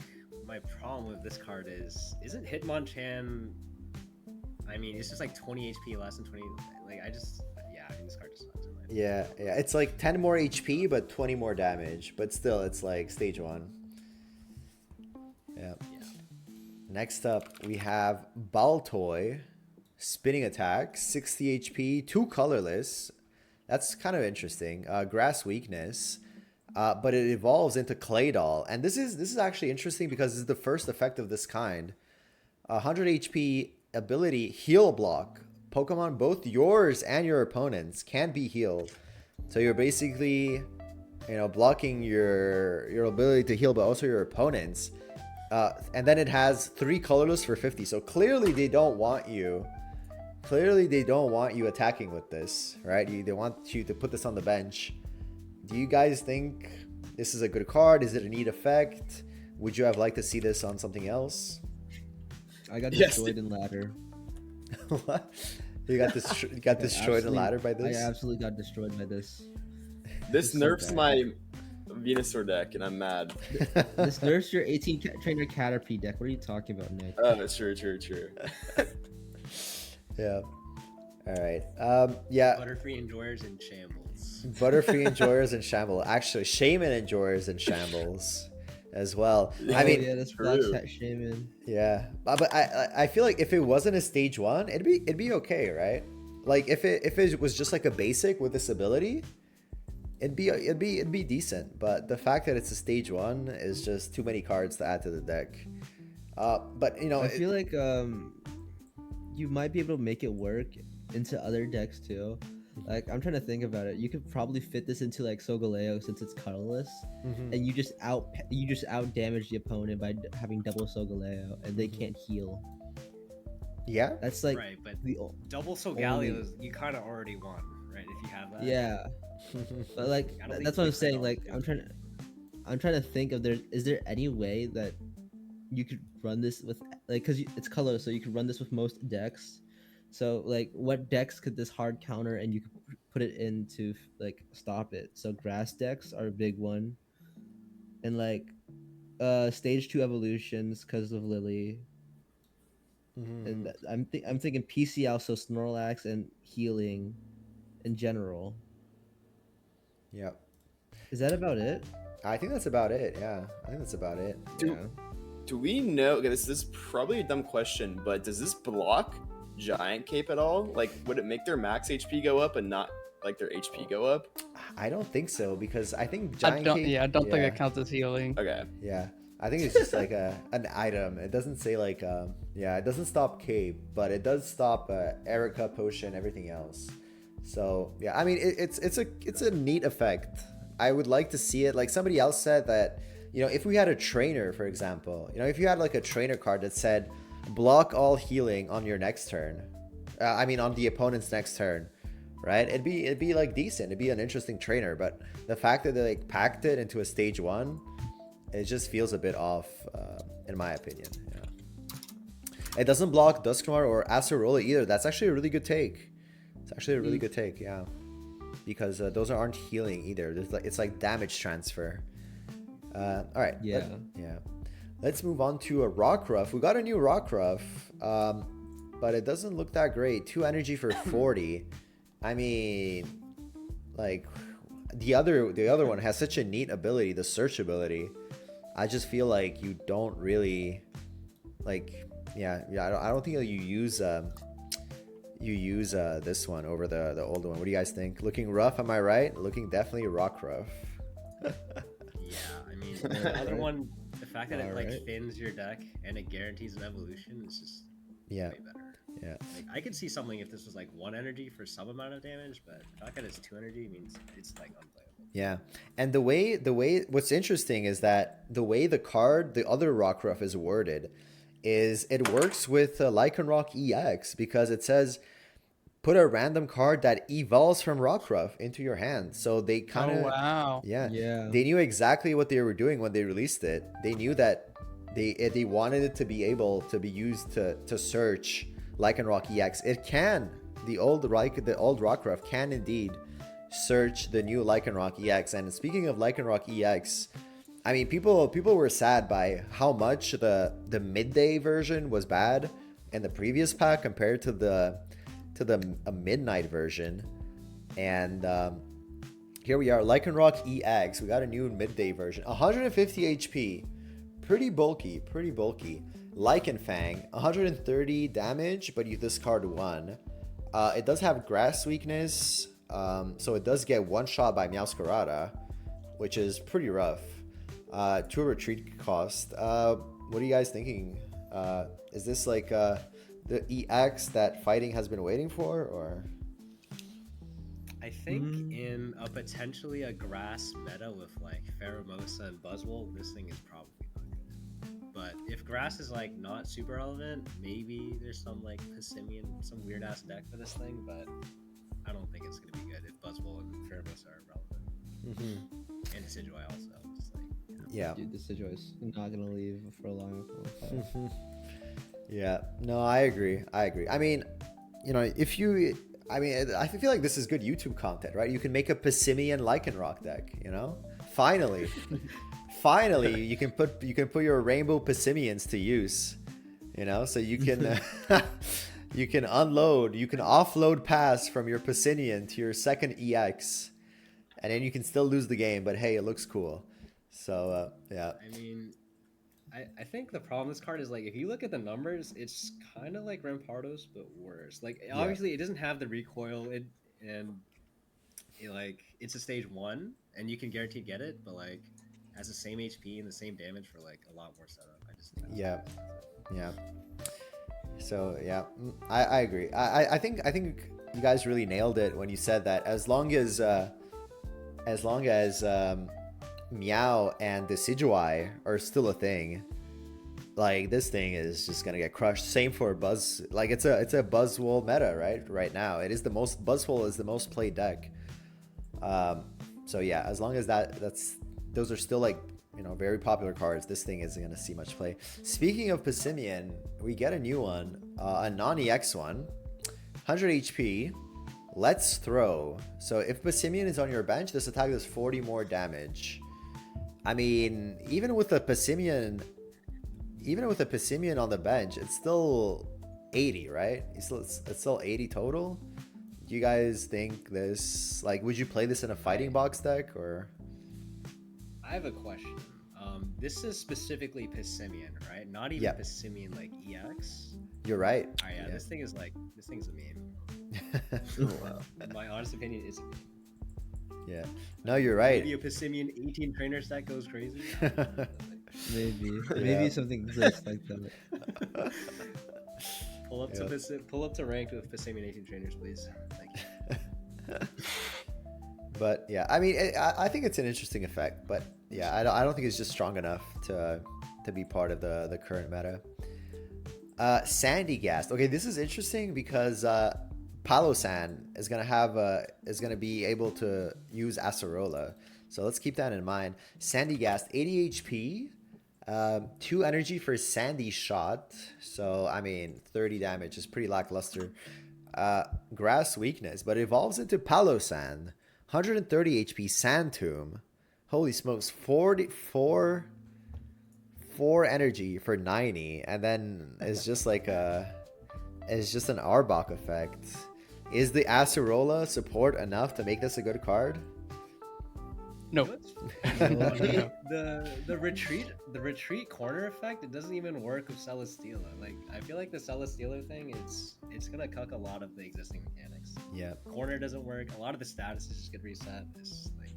my problem with this card isn't Hitmonchan. I mean, it's just like 20 HP less than 20. Like I think this card just sucks. Yeah, it's like 10 more HP but 20 more damage, but still it's like stage 1. Yeah. Next up, we have Baltoy, spinning attack, 60 HP, 2 colorless. That's kind of interesting. Grass weakness, but it evolves into Claydol, and this is actually interesting because this is the first effect of this kind. 100 HP ability, heal block. Pokemon, both yours and your opponents, can be healed. So you're basically, blocking your ability to heal, but also your opponents. And then it has 3 colorless for 50. So clearly they don't want you. Clearly they don't want you attacking with this, right? They want you to put this on the bench. Do you guys think this is a good card? Is it a neat effect? Would you have liked to see this on something else? I got destroyed in ladder. What? You got this. You got destroyed in ladder by this. I absolutely got destroyed by this. This so nerfs bad. my Venusaur deck, and I'm mad. This nerfs your 18 trainer Caterpie deck. What are you talking about, Nick? Oh, true. Yeah. All right. Yeah. Butterfree enjoyers in shambles. Butterfree enjoyers and shambles. Actually, Shaman enjoyers and shambles as well. I Oh, mean, yeah, this Black true. Hat Shaman. yeah. But I feel like if it wasn't a stage 1, it'd be okay, right? Like if it was just like a basic with this ability, it'd be decent. But the fact that it's a stage 1 is just too many cards to add to the deck. But you know, I feel like you might be able to make it work into other decks too. Like I'm trying to think about it. You could probably fit this into like Solgaleo since it's colorless, and you just out damage the opponent by having double Solgaleo, and they can't heal. yeah. That's like Right, but the double Solgalios, you kind of already won, right? If you have that. yeah. But like I don't think that's what I'm we saying. all Like do. I'm trying to think of is there any way that you could run this with like because it's colorless, so you could run this with most decks. So like what decks could this hard counter and you could put it in to like stop it? So grass decks are a big one, and like stage 2 evolutions because of Lily, and I'm thinking PCL, so Snorlax and healing in general. Yeah. Is that about it? I think that's about it. Yeah. I think that's about it. Do, do we know? Okay, this is probably a dumb question, but does this block Giant Cape at all? Like, would it make their max HP go up and not like their HP go up? I don't think so because I think I Giant don't. Cape, Yeah, I don't think it counts as healing. Okay. Yeah, I think it's just like an item. It doesn't say like yeah, it doesn't stop Cape, but it does stop Erica potion, everything else. So yeah, I mean it's a neat effect. I would like to see it. Like somebody else said that, you know, if we had a trainer, for example, you know, if you had like a trainer card that said block all healing on your next turn, I mean on the opponent's next turn, right? It'd be like decent. It'd be an interesting trainer, but the fact that they like packed it into a stage 1, it just feels a bit off, in my opinion. Yeah. It doesn't block Dusknoir or Acerola either. That's actually a really good take. It's actually a really good take, yeah. Because those aren't healing either. It's like damage transfer. All right. Yeah. Yeah. Let's move on to a Rockruff. We got a new Rockruff, but it doesn't look that great. 2 energy for 40. I mean, like the other one has such a neat ability, the search ability. I just feel like you don't really like. Yeah. I don't think you use this one over the old one. What do you guys think? Looking rough, am I right? Looking definitely Rockruff. Yeah, I mean, the other one, the fact that it like Alright. thins your deck and it guarantees an evolution is just Yeah. way better. Yeah. Like I could see something if this was like 1 energy for some amount of damage, but the fact that it's 2 energy means it's like unplayable. Yeah, and the way what's interesting is that the way the card, the other Rockruff is worded, is it works with Lycanroc EX because it says put a random card that evolves from Rockruff into your hand. So they kind of Oh wow. yeah, Yeah. they knew exactly what they were doing when they released it. They knew that they wanted it to be able to be used to search Lycanroc EX. It can. The old Rockruff can indeed search the new Lycanroc EX. And speaking of Lycanroc EX, I mean, people were sad by how much the midday version was bad in the previous pack compared to the midnight version. And here we are, Lycanroc EX. We got a new midday version, 150 HP, pretty bulky. Lycanfang, 130 damage, but you discard 1. It does have grass weakness, so it does get one shot by Meowscarada, which is pretty rough. 2 retreat cost. What are you guys thinking? Is this like the EX that fighting has been waiting for, or? I think in a potentially a grass meta with like Pheromosa and Buzzwole, this thing is probably not good. But if grass is like not super relevant, maybe there's some like Pissimian, some weird ass deck for this thing, but I don't think it's gonna be good if Buzzwole and Pheromosa are relevant. And Decidueye also. Just like, Yeah. Dude, this is not gonna leave for a long time. Yeah, no, I agree. I mean, you know, if you, I mean, I feel like this is good YouTube content, right? You can make a Passimian Lycanroc deck, you know? Finally. Finally, you can put your Rainbow Passimians to use, you know? So you can you can unload, you can offload pass from your Passimian to your second EX, and then you can still lose the game, but hey, it looks cool. So, yeah. I mean, I think the problem with this card is like if you look at the numbers, it's kind of like Rampardos but worse. Like obviously it doesn't have the recoil, like it's a stage 1 and you can guaranteed get it, but like has the same HP and the same damage for like a lot more setup. Yeah. So yeah, I agree. I think you guys really nailed it when you said that as long as Meow and Decidueye are still a thing, like this thing is just gonna get crushed. Same for Buzz. Like it's a Buzzwole meta right now. It is the most, Buzzwole is the most played deck. So yeah, as long as those are still like, you know, very popular cards, this thing isn't gonna see much play. Speaking of Passimian, we get a new one, a non-EX one, 100 HP. Let's throw. So if Passimian is on your bench, this attack does 40 more damage. I mean, even with a Passimian on the bench, it's still 80, right? It's still 80 total. Do you guys think this, like, would you play this in a fighting box deck or? I have a question. This is specifically Passimian, right? Not even Passimian like EX. You're right. Oh, yeah, this thing's a meme. My honest opinion is a meme. Yeah. No, you're right. Maybe a Passimian 18 trainer stack goes crazy. Maybe something just like that. Pull up to ranked with Passimian 18 trainers, please. Thank you. But yeah, I mean, I think it's an interesting effect, but yeah, I don't think it's just strong enough to be part of the current meta. Sandygast. Okay, this is interesting because Palosan is gonna be able to use Acerola, so let's keep that in mind. Sandygast, 80 HP, 2 energy for Sandy Shot. So I mean, 30 damage is pretty lackluster. Grass weakness, but evolves into Palosan, 130 HP, Sand Tomb. Holy smokes, 4 energy for 90, and then it's just like an Arbok effect. Is the Acerola support enough to make this a good card? No. The retreat corner effect, it doesn't even work with Celesteela. Like I feel like the Celesteela thing, it's gonna cuck a lot of the existing mechanics. Yeah. Corner doesn't work. A lot of the statuses just get reset. It's like,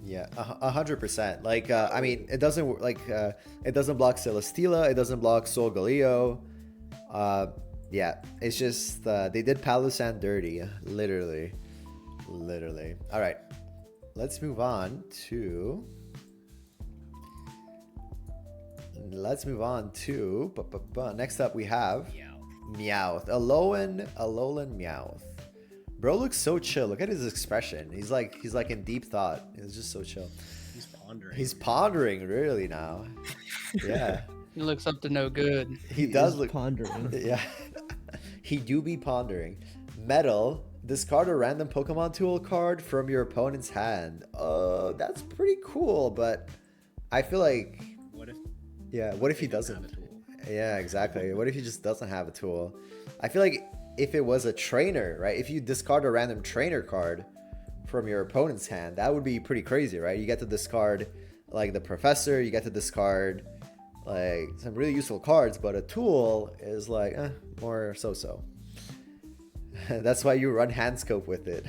yeah, 100%. Like I mean, it doesn't it doesn't block Celesteela. It doesn't block Solgaleo. Yeah, it's just they did Palosan dirty, literally. All right. Let's move on to next up we have Meowth. Alolan Meowth. Bro looks so chill. Look at his expression. He's like in deep thought. He's just so chill. He's pondering really now. Yeah. He looks up to no good. He does look pondering. Yeah. He do be pondering. Metal. Discard a random Pokemon tool card from your opponent's hand. That's pretty cool, but I feel like what if he doesn't? Yeah, exactly. What if he just doesn't have a tool? I feel like if it was a trainer, right? If you discard a random trainer card from your opponent's hand, that would be pretty crazy, right? You get to discard like the professor, you get to discard like some really useful cards, but a tool is like more so-so. That's why you run Handscope with it.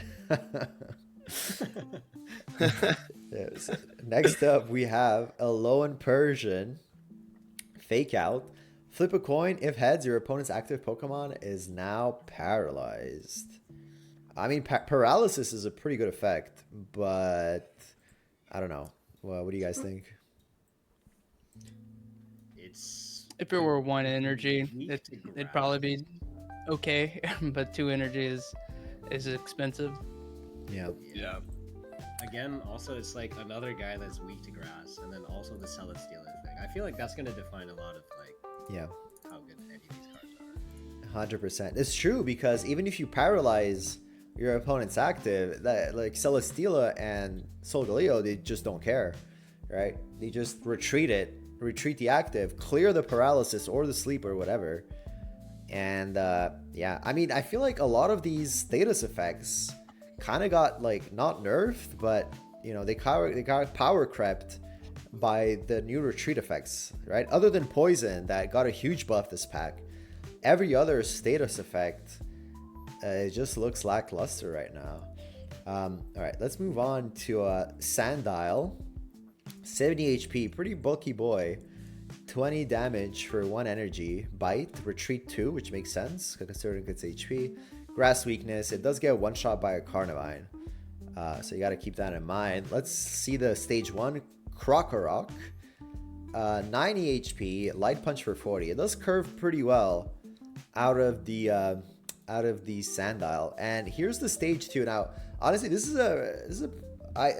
Yes. Next up, we have Alolan Persian. Fake Out. Flip a coin. If heads, your opponent's active Pokemon is now paralyzed. I mean, paralysis is a pretty good effect, but I don't know. Well, what do you guys think? If it were 1 energy, it'd probably be okay, but 2 energy is expensive. Yeah. Again, also it's like another guy that's weak to grass, and then also the Celesteela thing. I feel like that's gonna define a lot of like how good any of these cards 100%. It's true, because even if you paralyze your opponent's active, that like Celesteela and Solgaleo, they just don't care, right? They just retreat the active, clear the paralysis or the sleep or whatever. And yeah, I mean, I feel like a lot of these status effects kind of got like not nerfed, but you know, they got power crept by the new retreat effects, right? Other than poison that got a huge buff this pack, every other status effect it just looks lackluster right now. All right, let's move on to Sandile. 70 HP, pretty bulky boy. 20 damage for 1 energy. Bite, retreat 2, which makes sense considering it's HP. Grass weakness, it does get one shot by a Carnivine. So you got to keep that in mind. Let's see the stage 1. Krokorok. 90 HP, light punch for 40. It does curve pretty well out of the Sandile. And here's the stage 2. Now, honestly,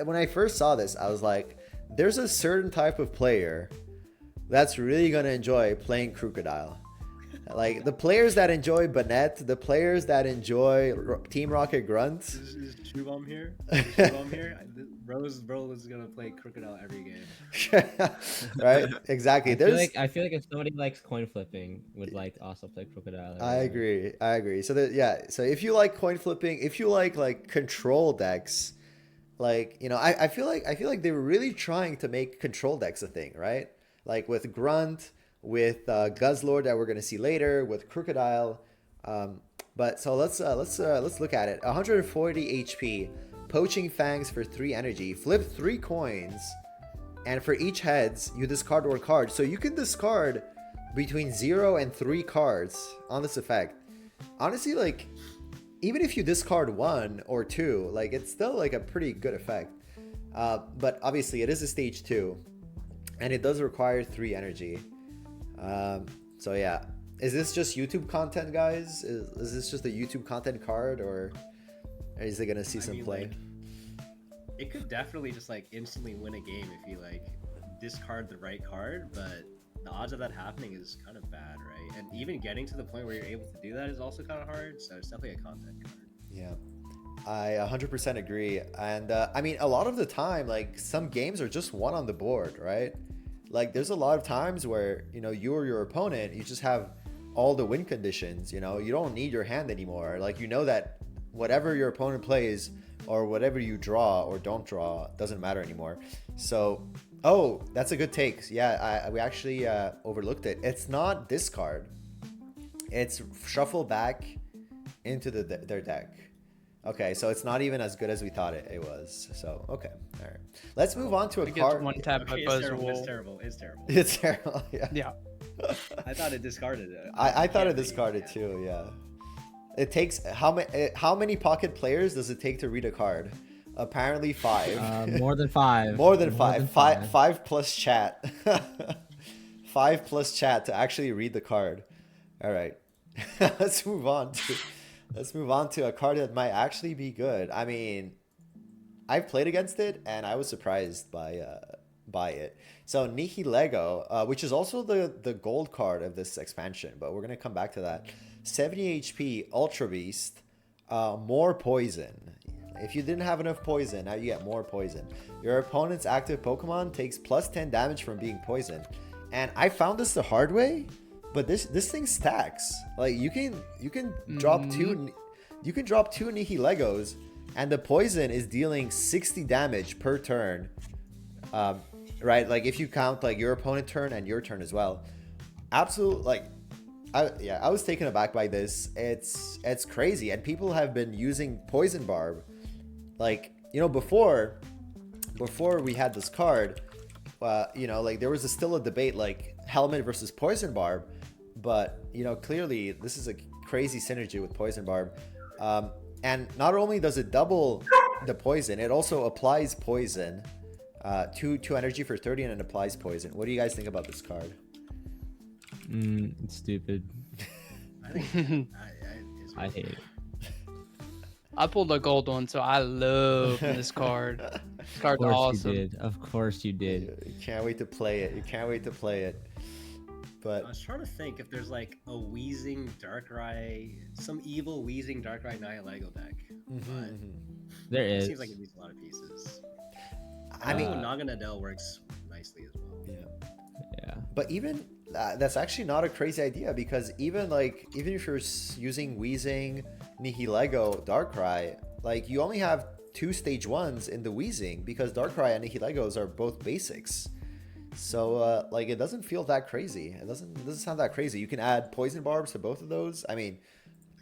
when I first saw this, I was like, there's a certain type of player that's really gonna enjoy playing Crocodile. Like the players that enjoy Banette, the players that enjoy Team Rocket Grunt. Is Shubham here? Rose is gonna play Crocodile every game. Right? Exactly. I feel like if somebody likes coin flipping, would like to also play Crocodile. I agree. So so if you like coin flipping, if you like control decks, like, you know, I feel like they were really trying to make control decks a thing, right? Like with Grunt, with Guzzlord that we're gonna see later, with Crocodile. But so let's look at it. 140 HP, poaching fangs for 3 energy, flip 3 coins, and for each heads you discard 1 card. So you can discard between 0 and 3 cards on this effect. Honestly, like, even if you discard 1 or 2, like, it's still like a pretty good effect. But obviously it is a stage 2, and it does require 3 energy. So yeah, is this just YouTube content, guys? Is this just a YouTube content card, or is it gonna see some play? Like, it could definitely just like instantly win a game if you like discard the right card, but the odds of that happening is kind of bad, right? And even getting to the point where you're able to do that is also kind of hard, so it's definitely a content card. Yeah, I 100% agree. And I mean, a lot of the time, like, some games are just won on the board, right? Like, there's a lot of times where, you know, you or your opponent, you just have all the win conditions, you know, you don't need your hand anymore. Like, you know that whatever your opponent plays or whatever you draw or don't draw doesn't matter anymore. So, oh, that's a good take. Yeah, we actually overlooked it. It's not discard. It's shuffle back into their deck. Okay, so it's not even as good as we thought it was. So, okay, all right. Let's move on to a card. One tap by It's terrible. It's terrible, yeah. Yeah. I thought it discarded it. I thought it discarded too, yeah. It takes, how many pocket players does it take to read a card? Apparently 5. More than 5. More than 5. 5 plus chat. 5 plus chat to actually read the card. All right. Let's move on to a card that might actually be good. I mean, I've played against it and I was surprised by it. So Nihilego, which is also the gold card of this expansion, but we're gonna come back to that. 70 HP, Ultra Beast, more poison. If you didn't have enough poison, now you get more poison. Your opponent's active Pokemon takes plus 10 damage from being poisoned. And I found this the hard way, but this thing stacks. Like, you can drop two Nihilegos, and the poison is dealing 60 damage per turn. Right? Like, if you count like your opponent turn and your turn as well. Absolute, like, I was taken aback by this. It's crazy, and people have been using Poison Barb. Like, you know, before we had this card, you know, like, there was still a debate, like, Helmet versus Poison Barb, but, you know, clearly this is a crazy synergy with Poison Barb. And not only does it double the poison, it also applies poison. 2 energy for 30, and it applies poison. What do you guys think about this card? It's stupid. I think I hate it. I pulled a gold one, so I love this card. This card's awesome. Of course you did. You can't wait to play it. But I was trying to think if there's like a wheezing Darkrai, some evil wheezing Darkrai Nihilego deck. But There it is. seems like it needs a lot of pieces. I mean, Naganadel works nicely as well. yeah. Yeah. But even that's actually not a crazy idea, because even if you're using Weezing, Nihilego, Darkrai, like you only have 2 stage 1s in the Weezing, because Darkrai and Nihilegos are both basics. So like it doesn't feel that crazy. It doesn't sound that crazy. You can add poison barbs to both of those. I mean,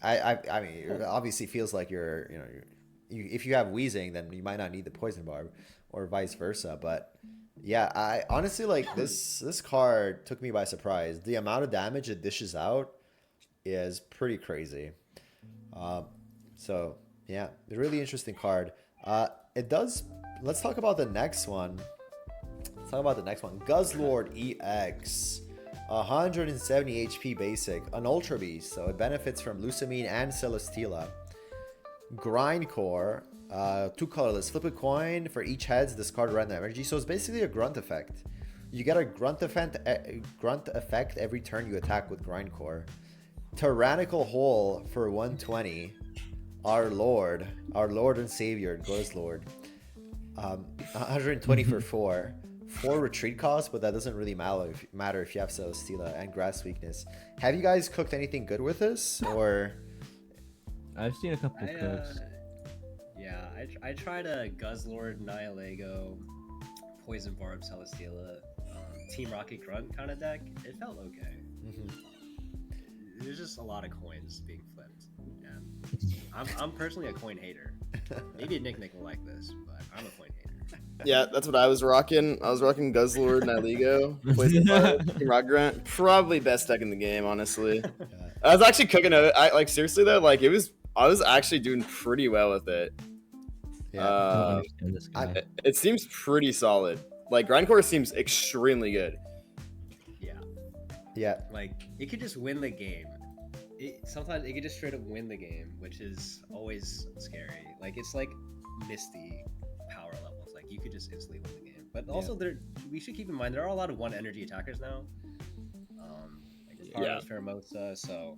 I mean, it obviously feels like if you have Weezing, then you might not need the poison barb, or vice versa. But yeah, I honestly like this card took me by surprise. The amount of damage it dishes out is pretty crazy. So yeah, a really interesting card. It does. Let's talk about the next one. Guzzlord EX. 170 HP basic, an Ultra Beast, so it benefits from Lusamine and Celesteela. Grindcore, 2 colorless. Flip a coin for each heads, discard random energy. So it's basically a grunt effect. You get a grunt effect every turn you attack with Grindcore. Tyrannical Hole for 120. Our Lord and Savior, Guzzlord. 120 for 4. 4 retreat costs, but that doesn't really matter if you have Celesteela and Grass Weakness. Have you guys cooked anything good with this, or? I've seen a couple of cooks. Yeah, I tried a Guzzlord, Nihilego, Poison Barb, Celesteela, Team Rocket Grunt kind of deck. It felt okay. There's just a lot of coins being flipped. And I'm personally a coin hater. Maybe Nick will like this, but I'm a coin hater. Yeah, that's what I was rocking. I was rocking Guzzlord, Nihilego, Poison Barb, Team Rocket Grunt. Probably best deck in the game, honestly. I was actually cooking it. Seriously though, like I was actually doing pretty well with it. I don't understand this guy. It seems pretty solid. Like Grindcore seems extremely good. Yeah. Like it could just win the game. Sometimes it could just straight up win the game, which is always scary. Like it's like Misty power levels. Like you could just instantly win the game. But also we should keep in mind there are a lot of 1 energy attackers now. Like Ricardo's Pheromosa, so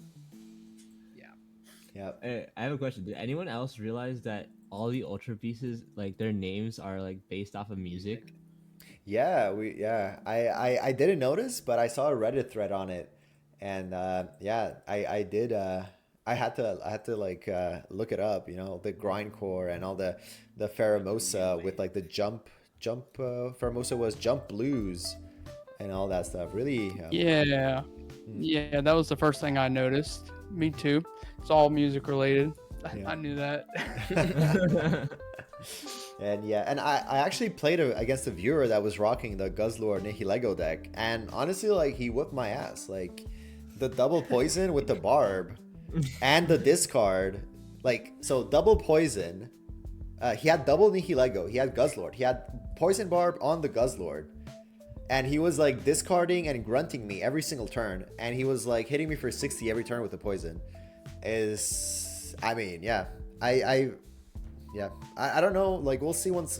Yeah. Hey, I have a question. Did anyone else realize that all the Ultra Beasts, like their names are like based off of music? Yeah, I didn't notice, but I saw a Reddit thread on it, and I did. I had to like look it up. You know, the Grindcore and all the Pheromosa with like the jump. Pheromosa was Jump Blues, and all that stuff. Really. Yeah, that was the first thing I noticed. Me too. It's all music related. Yeah. I knew that. And I actually played against a viewer that was rocking the Guzzlord Nihilego deck, and honestly, like he whooped my ass. Like the double poison with the barb and the discard, like so double poison. He had double Nihilego, he had Guzzlord, he had poison barb on the Guzzlord, and he was like discarding and grunting me every single turn, and he was like hitting me for 60 every turn with the poison. I don't know. Like we'll see once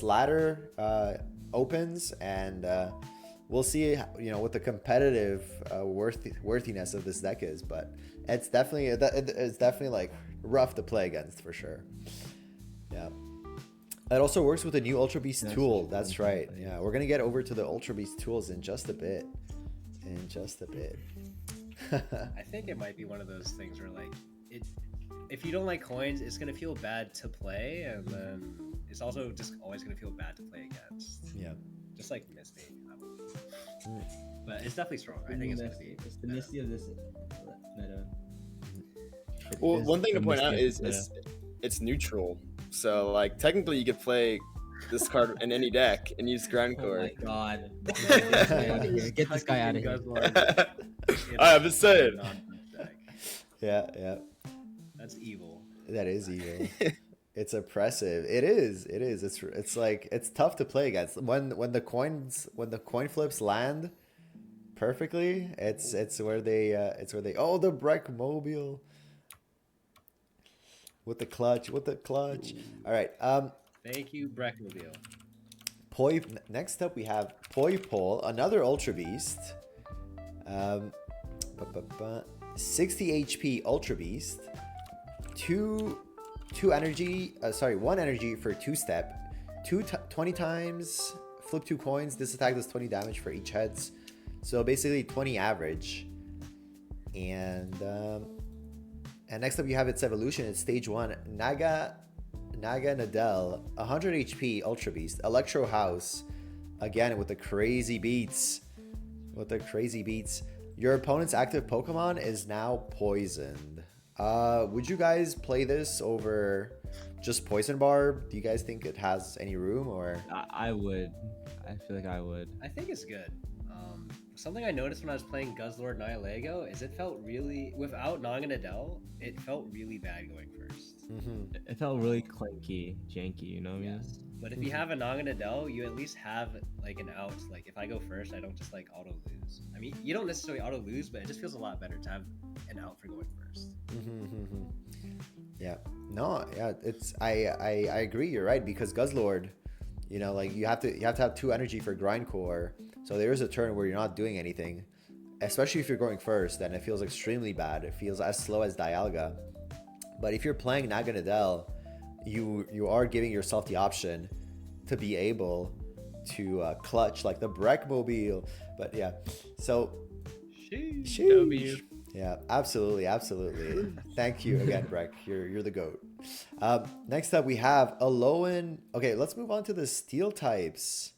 ladder opens, and we'll see what the competitive worthiness of this deck is. But it's definitely like rough to play against for sure. Yeah. It also works with the new Ultra Beast tool. That's right. Yeah, we're gonna get over to the Ultra Beast tools in just a bit. I think it might be one of those things where like if you don't like coins, it's gonna feel bad to play, and then it's also just always gonna feel bad to play against. Yeah. Just like Misty. But it's definitely strong. I think it's gonna be. It's the Misty of this meta. Well, one thing to point out is it's neutral. So like technically you could play this card in any deck and use Grindcore. Oh my god. Get this guy out of here. I was saying. Yeah. That's evil. That is evil. It's oppressive. It is. It's like it's tough to play against. When the coin flips land perfectly, it's where they the Breckmobile with the clutch. All right. Thank you, Breckmobile. Next up we have Poipole, another Ultra Beast. 60 HP Ultra Beast, one energy for 2-step, 20 times, flip 2 coins. This attack does 20 damage for each heads, so basically 20 average. And next up you have its evolution. It's stage 1, Naga Nadel, 100 HP Ultra Beast, Electro House, again with the crazy beats. Your opponent's active Pokemon is now poisoned. Would you guys play this over just Poison Barb? Do you guys think it has any room, or? I would. I feel like I would. I think it's good. Something I noticed when I was playing Guzzlord Nihilego is it felt really, without Naganadel, it felt really bad going first. It felt really clanky, janky, you know what I mean? Yes. But if you have a Naganadel, you at least have like an out. Like if I go first, I don't just like auto lose. I mean, you don't necessarily auto lose, but it just feels a lot better to have an out for going first. Yeah. No. Yeah. It's. I agree. You're right, because Guzzlord, you know, like you have to have 2 energy for Grindcore. So there is a turn where you're not doing anything, especially if you're going first. Then it feels extremely bad. It feels as slow as Dialga. But if you're playing Naganadel, you are giving yourself the option to be able to clutch like the Breckmobile. But yeah, so W. yeah, absolutely. Thank you again, Breck. You're the GOAT. Next up we have Alolan. Okay, let's move on to the steel types.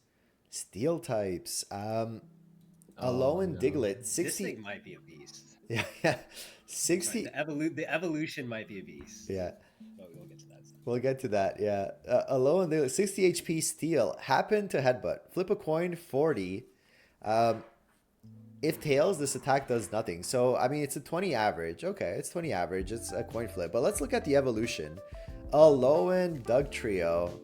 Alolan Diglett, 60. This thing might be a beast. Yeah. 60. Right, the evolution might be a beast. Yeah. But we'll get to that. We'll get to that, yeah. Alolan Diglett, 60 HP Steel. Happen to Headbutt. Flip a coin, 40. If tails, this attack does nothing. So, I mean, it's a 20 average. Okay, it's 20 average. It's a coin flip. But let's look at the evolution. Alolan Dugtrio.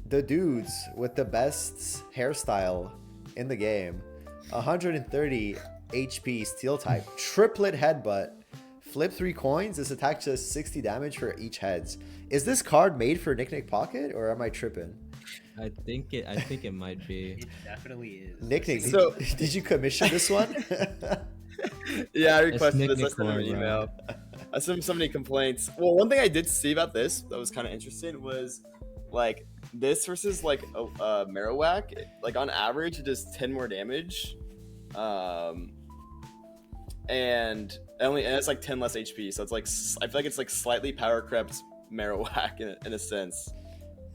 The dudes with the best hairstyle in the game. 130 HP Steel type. Triplet Headbutt. Flip 3 coins. This attack does 60 damage for each heads. Is this card made for NicNickPocket, or am I tripping? I think it might be. It definitely is. NicNick, did you commission this one? Yeah, I requested this. I Nick sent him an Nick, email. I sent him so many complaints. Well, one thing I did see about this that was kind of interesting was like this versus like a Marowak. Like on average, it does 10 more damage, and it's like 10 less HP. So it's like I feel like it's like slightly power crept Marowak in a sense.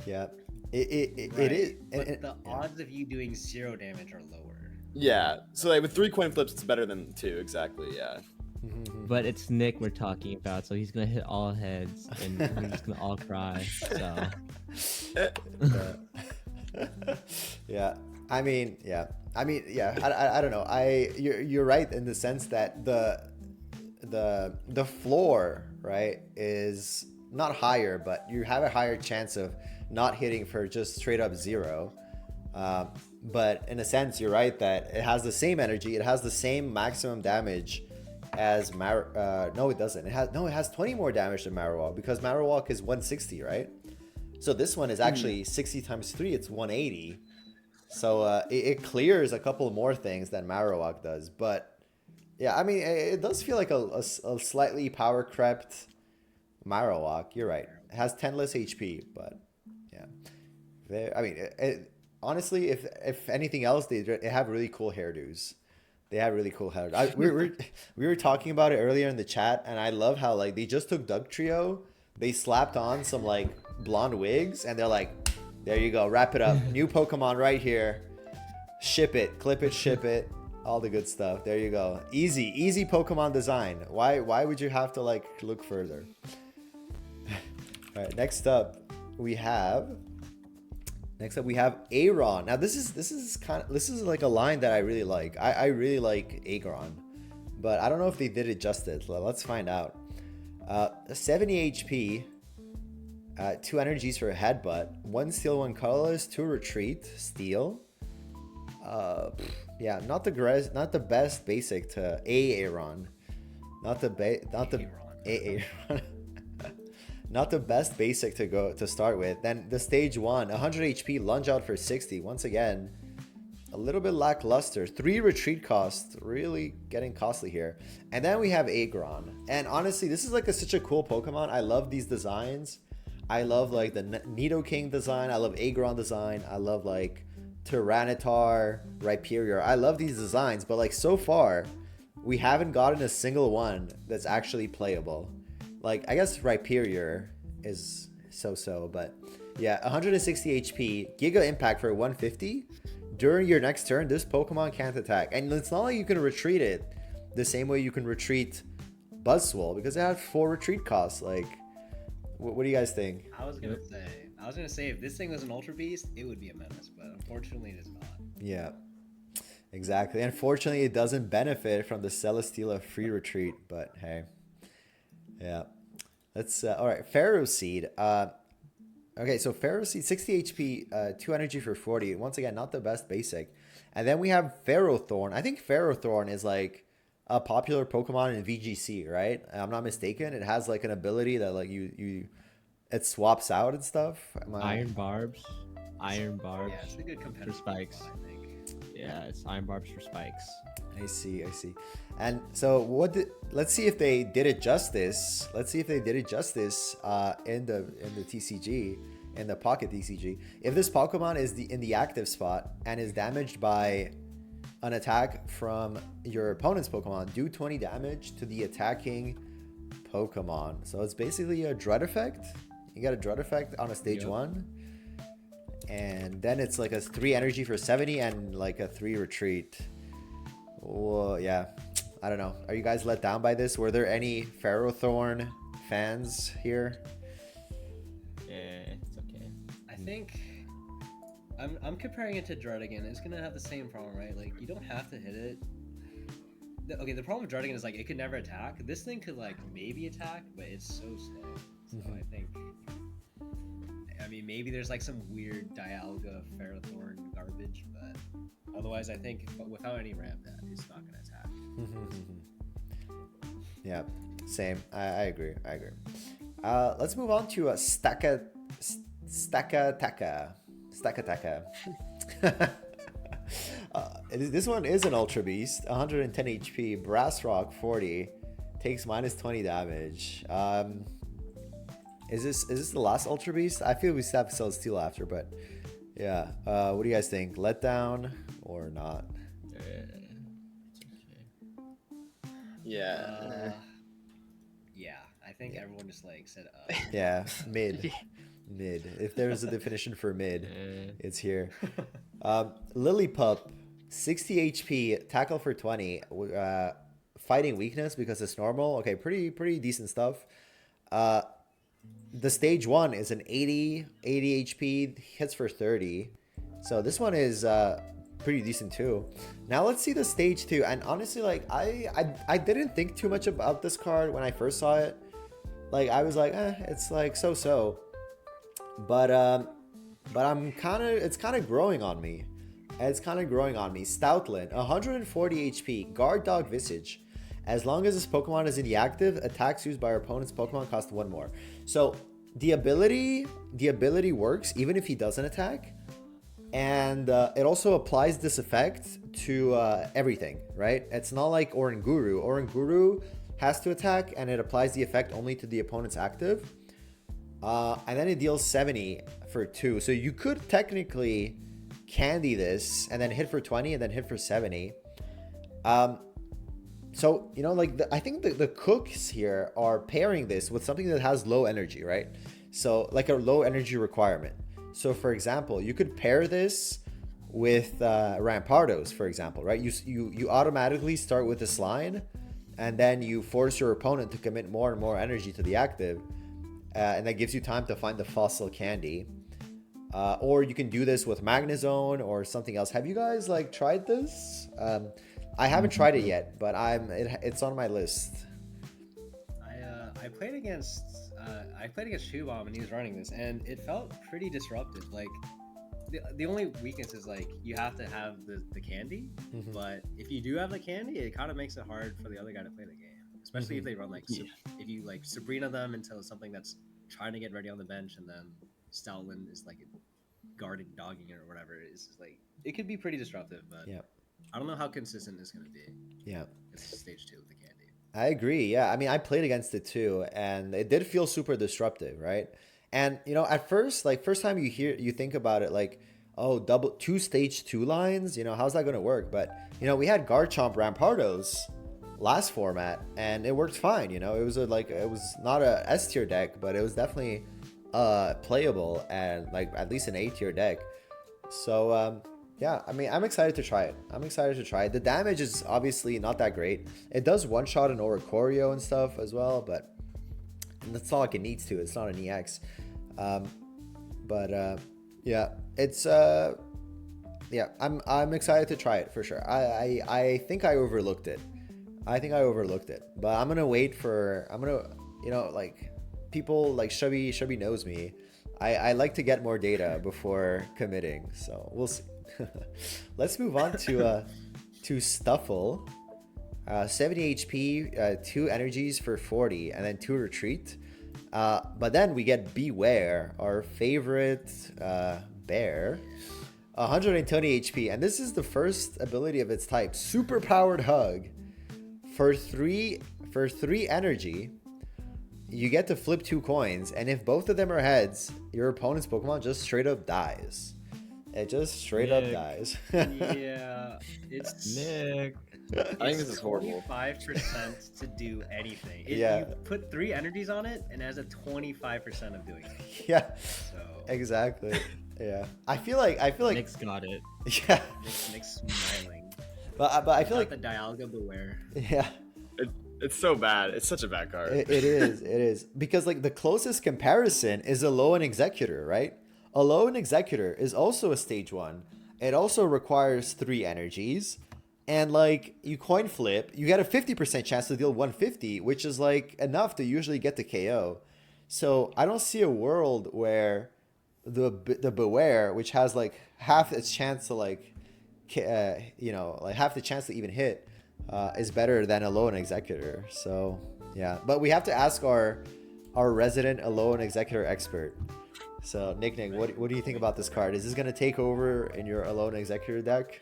Yeah, Right. it is. But the odds of you doing 0 damage are lower. Yeah, so like with 3 coin flips, it's better than 2. Exactly. Yeah. But it's Nick we're talking about, so he's gonna hit all heads, and we're just gonna all cry. So. Yeah. I mean, yeah. I don't know. You're right in the sense that the floor, right, is not higher, but you have a higher chance of not hitting for just straight up 0. But in a sense, you're right that it has the same energy. It has the same maximum damage as no, it doesn't. It has 20 more damage than Marowak, because Marowak is 160, right? So this one is actually 60 times 3. It's 180. So it clears a couple more things than Marowak does. But yeah, I mean, it does feel like a slightly power crept Marowak. You're right. It has 10 less HP, but yeah. I mean, honestly, if anything else, they have really cool hairdos. They have really cool hairdos. We were talking about it earlier in the chat, and I love how like they just took Dugtrio, they slapped on some like blonde wigs, and they're like, there you go, wrap it up. New Pokemon right here. Ship it, clip it, ship it. All the good stuff. There you go. Easy Pokemon design. Why would you have to like look further? All right, next up we have Aeron. Now this is like a line that I really like. I really like Aeron, but I don't know if they did it justice. Let's find out. 70 HP, 2 energies for a headbutt, 1 steel, 1 colorless, 2 retreat, steel. Yeah, not the best basic to Aeron. Not the best basic to start with. Then the stage 1, 100 HP, lunge out for 60. Once again, a little bit lackluster. 3 retreat cost, really getting costly here. And then we have Aggron. And honestly, this is like such a cool Pokemon. I love these designs. I love like the Nidoking design. I love Aggron design. I love like Tyranitar, Rhyperior. I love these designs, but like so far, we haven't gotten a single one that's actually playable. Like, I guess Rhyperior is so-so, but yeah, 160 HP, Giga Impact for 150. During your next turn, this Pokemon can't attack. And it's not like you can retreat it the same way you can retreat Buzzwole, because it had 4 retreat costs. Like, what do you guys think? I was gonna say if this thing was an Ultra Beast, it would be a menace, but unfortunately it is not. Yeah, exactly. Unfortunately, it doesn't benefit from the Celesteela free retreat, but hey. Yeah. Let's all right, Pharaoh Seed. Okay, so Pharaoh Seed, 60 HP, 2 energy for 40. Once again, not the best basic. And then we have Ferrothorn. I think Ferrothorn is like a popular Pokemon in VGC, right? I'm not mistaken. It has like an ability that like it swaps out and stuff. Iron barbs. Yeah, it's a good competitive for spikes. Pokemon, I think. Yeah, it's iron barbs for spikes. I see. And so let's see if they did it justice. In the TCG, in the Pocket TCG. If this Pokemon is in the active spot and is damaged by an attack from your opponent's Pokemon, do 20 damage to the attacking Pokemon. So it's basically a Dread effect. You got a Dread effect on a stage 1. And then it's like a 3 energy for 70 and like a 3 retreat. Well, yeah, I don't know. Are you guys let down by this? Were there any Ferrothorn fans here? Yeah, it's okay. I think I'm comparing it to Druddigan. It's gonna have the same problem, right? Like, you don't have to hit it. Okay, the problem with Druddigan is like it could never attack. This thing could like maybe attack, but it's so slow. So I think, I mean, maybe there's like some weird Dialga Ferrothorn garbage, but otherwise, I think without any ramp, that it's not gonna attack. Yeah, same. I agree. Let's move on to Stakataka. This one is an Ultra Beast, 110 HP, Brass Rock 40, takes minus 20 damage. Is this the last Ultra Beast? I feel we still have Celesteela after, but yeah. What do you guys think? Letdown or not? Yeah. Yeah, I think everyone just like said Yeah, mid. If there's a definition for mid, it's here. Lillipup, 60 HP, tackle for 20, fighting weakness because it's normal. Okay, pretty decent stuff. The stage 1 is an 80 HP, hits for 30. So this one is pretty decent too. Now let's see the stage 2. And honestly, like I didn't think too much about this card when I first saw it. Like I was like, it's like so. But it's kind of growing on me. Stoutland, 140 HP, Guard Dog Visage. As long as this Pokemon is in the active, attacks used by our opponent's Pokemon cost 1 more. So the ability works even if he doesn't attack. And it also applies this effect to everything, right? It's not like Oranguru. Oranguru has to attack and it applies the effect only to the opponent's active. And then it deals 70 for 2. So you could technically candy this and then hit for 20 and then hit for 70. So, you know, like I think the cooks here are pairing this with something that has low energy, right? So like a low energy requirement. So for example, you could pair this with Rampardos, for example, right? You automatically start with a Slime and then you force your opponent to commit more and more energy to the active. And that gives you time to find the fossil candy. Or you can do this with Magnezone or something else. Have you guys like tried this? I haven't tried it yet, but it's on my list. I played against Shubom and he was running this, and it felt pretty disruptive. Like the only weakness is like you have to have the candy, but if you do have the candy, it kind of makes it hard for the other guy to play the game, especially if they run like if you like Sabrina them into something that's trying to get ready on the bench, and then Stoutland is like guarding, dogging it or whatever. It's just like it could be pretty disruptive, but Yeah. I don't know how consistent it's gonna be. Yeah. It's stage 2 with the candy. I agree. Yeah. I mean, I played against it too, and it did feel super disruptive, right? And at first, like first time you think about it, like, oh, two stage 2 lines, how's that gonna work? But we had Garchomp Rampardos last format, and it worked fine. It was it was not a S tier deck, but it was definitely playable and like at least an A tier deck. So yeah, I mean, I'm excited to try it. The damage is obviously not that great. It does one shot an Oricorio and stuff as well, but that's not like it needs to. It's not an EX. Yeah, it's yeah, I'm excited to try it for sure. I think I overlooked it. But I'm gonna wait for like people like Shubby knows me. I like to get more data before committing, so we'll see. Let's move on to Stuffle. 70 HP, 2 energies for 40, and then 2 retreat. But then we get Beware, our favorite bear. 120 HP, and this is the first ability of its type. Super powered hug. For 3 energy, you get to flip 2 coins, and if both of them are heads, your opponent's Pokemon just straight up dies. It just straight up dies. Yeah, it's Nick. I think this is horrible. 25% to do anything. Yeah. You put 3 energies on it, and it has a 25% of doing it. Yeah, So exactly. Yeah, I feel like Nick's got it. yeah, Nick's smiling. but I feel Got like the Dialga Beware. yeah. It's so bad. It's such a bad card. It is because like the closest comparison is Alolan Executor, right? Alolan Executor is also a stage 1. It also requires 3 energies, and like you coin flip, you get a 50% chance to deal 150, which is like enough to usually get the KO. So I don't see a world where the Beware, which has like half its chance to like like half the chance to even hit, is better than Alolan Executor. So yeah, but we have to ask our resident Alolan Executor expert. So Nick, what do you think about this card? Is this gonna take over in your Alolan Executor deck?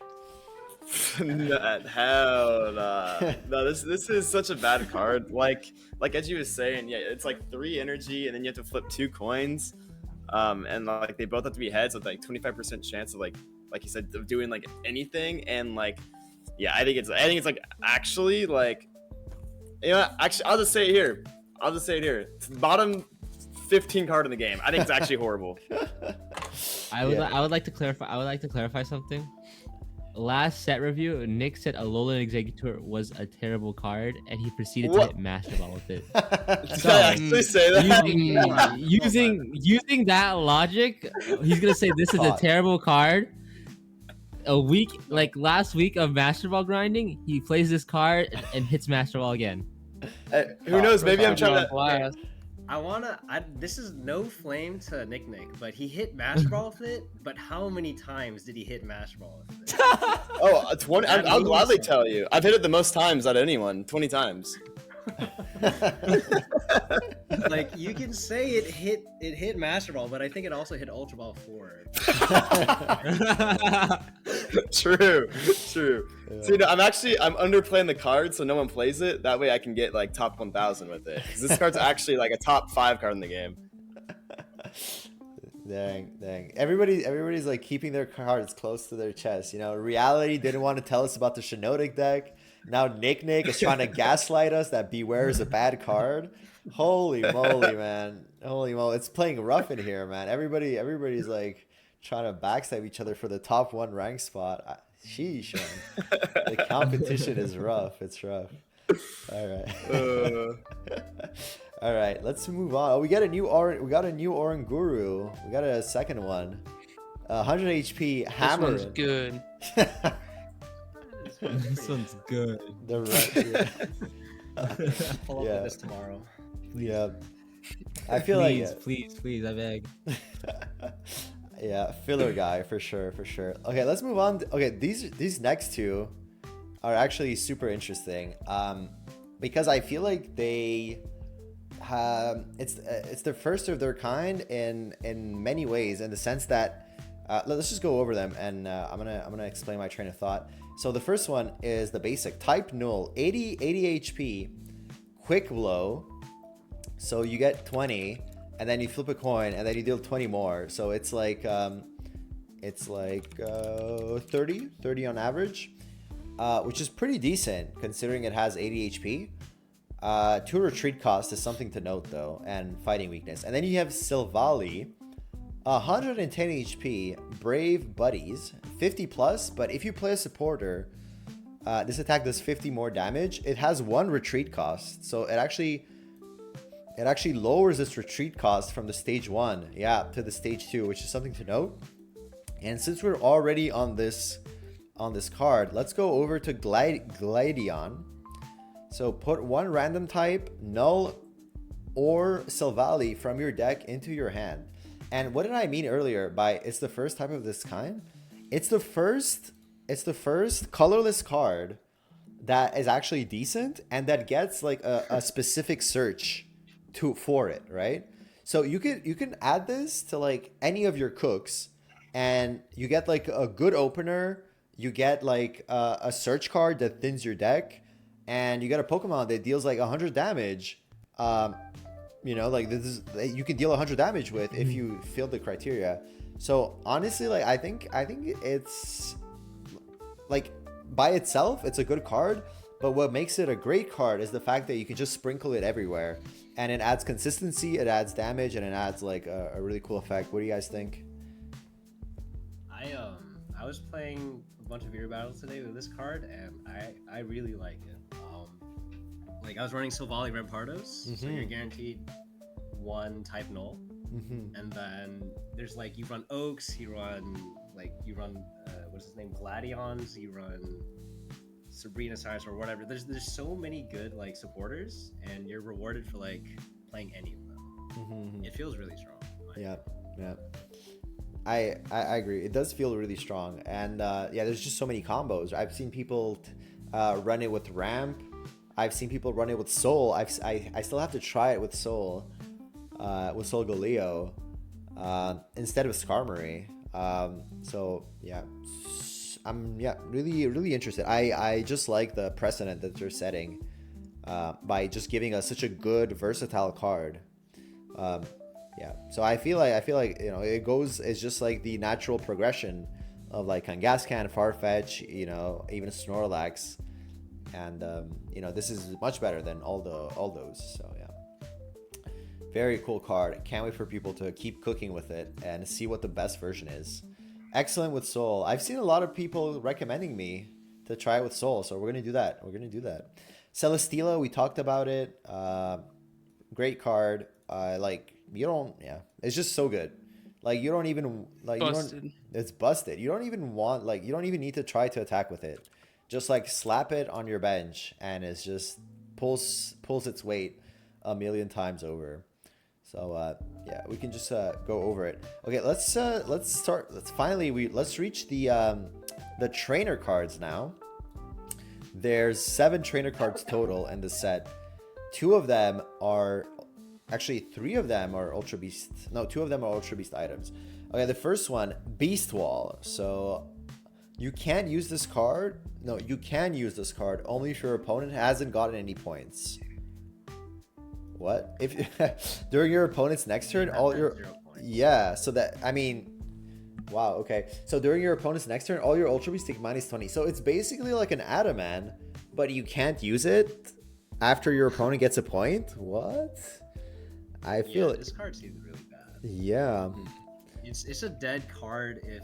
Hell nah. No, this is such a bad card. Like Edgy was saying, yeah, it's like 3 energy, and then you have to flip 2 coins. And like they both have to be heads with like 25% chance of like you said, of doing like anything. And like, yeah, I think it's like actually like, actually I'll just say it here. It's the bottom 15 card in the game. I think it's actually horrible. I would like to clarify something. Last set review, Nick said Alolan Executor was a terrible card, and he proceeded to hit Master Ball with it. Did I actually say that? Using that logic, he's gonna say this is a terrible card. A week, like last week of Master Ball grinding, he plays this card and hits Master Ball again. Who knows? Maybe I'm trying to. This is no flame to Nick, but he hit Master Ball with it. But how many times did he hit Master Ball with it? Oh, 20. I'll gladly tell you. I've hit it the most times out of anyone. 20 times. Like you can say it hit Master Ball, but I think it also hit Ultra Ball 4. True. Yeah. See, no, I'm underplaying the card so no one plays it. That way I can get like top 1,000 with it. 'Cause this card's actually like a top 5 card in the game. Dang. Everybody's like keeping their cards close to their chest. Reality didn't want to tell us about the Shiinotic deck. Now Nick is trying to gaslight us that Beware is a bad card. Holy moly, man. Holy moly. It's playing rough in here, man. Everybody's like trying to backstab each other for the top 1 rank spot. Sheesh, man. The competition is rough. It's rough. All right. All right, let's move on. Oh, we got a new Oranguru. We got a second one. 100 HP Hammer. This one's good. This one's good. The right. Pull up with this tomorrow. Yeah. I feel please, I beg. Yeah, filler guy for sure. Okay, let's move on. Okay, these next 2 are actually super interesting. Because I feel like they have it's the first of their kind in many ways, in the sense that Let's just go over them, and I'm gonna explain my train of thought. So the first one is the basic type null, 80 HP, quick blow. So you get 20, and then you flip a coin, and then you deal 20 more. So it's like 30 on average, which is pretty decent considering it has 80 HP. 2 retreat cost is something to note though, and fighting weakness. And then you have Silvally, 110 HP, Brave Buddies, 50 plus, but if you play a supporter, this attack does 50 more damage. It has 1 retreat cost, so it actually lowers its retreat cost from the stage 1, to the stage 2, which is something to note. And since we're already on this card, let's go over to Gladion. So put 1 random type, Null or Silvally from your deck into your hand. And what did I mean earlier by it's the first type of this kind? It's the first colorless card that is actually decent and that gets like a specific search for it, right? So you can add this to like any of your cooks, and you get like a good opener. You get like a search card that thins your deck, and you get a Pokemon that deals like 100 damage. Like this is, you can deal 100 damage with if you fill the criteria. So honestly, like I think it's like by itself it's a good card, but what makes it a great card is the fact that you can just sprinkle it everywhere, and it adds consistency, it adds damage, and it adds like a really cool effect. What do you guys think? I was playing a bunch of Mirror Battles today with this card, and I really like it. Like I was running Silvally Rampardos, so you're guaranteed 1 type null, and then there's like you run Oaks, you run what's his name, Gladions, you run Sabrina Cyrus or whatever. There's so many good like supporters, and you're rewarded for like playing any of them. It feels really strong. Yeah. I agree. It does feel really strong, and there's just so many combos. I've seen people run it with Ramp. I've seen people run it with Soul. I still have to try it with Soul, with Soul Galeo, instead of Skarmory. I'm really interested. I just like the precedent that they're setting by just giving us such a good versatile card. So I feel like it's just like the natural progression of like Kangaskhan, Farfetch, even Snorlax. And this is much better than all those. So yeah, very cool card. Can't wait for people to keep cooking with it and see what the best version is. Excellent with Soul. I've seen a lot of people recommending me to try it with Soul, so we're gonna do that. Celesteela, we talked about it. Great card. It's just so good. Like you don't even like busted. It's busted. You don't even need to try to attack with it. Just like slap it on your bench, and it's just pulls its weight a million times over. So we can just go over it. Okay, let's start. Let's reach the trainer cards now. There's 7 trainer cards total in the set. 3 of them are Ultra Beast. No, 2 of them are Ultra Beast items. Okay, the first one, Beast Wall. So you can't use this card. No, you can use this card only if your opponent hasn't gotten any points. What? If during your opponent's next turn, all your wow. Okay, so during your opponent's next turn, all your Ultra Beasts take -20. So it's basically like an Adaman, but you can't use it after your opponent gets a point. What? I feel this card seems really bad. Yeah. It's a dead card if.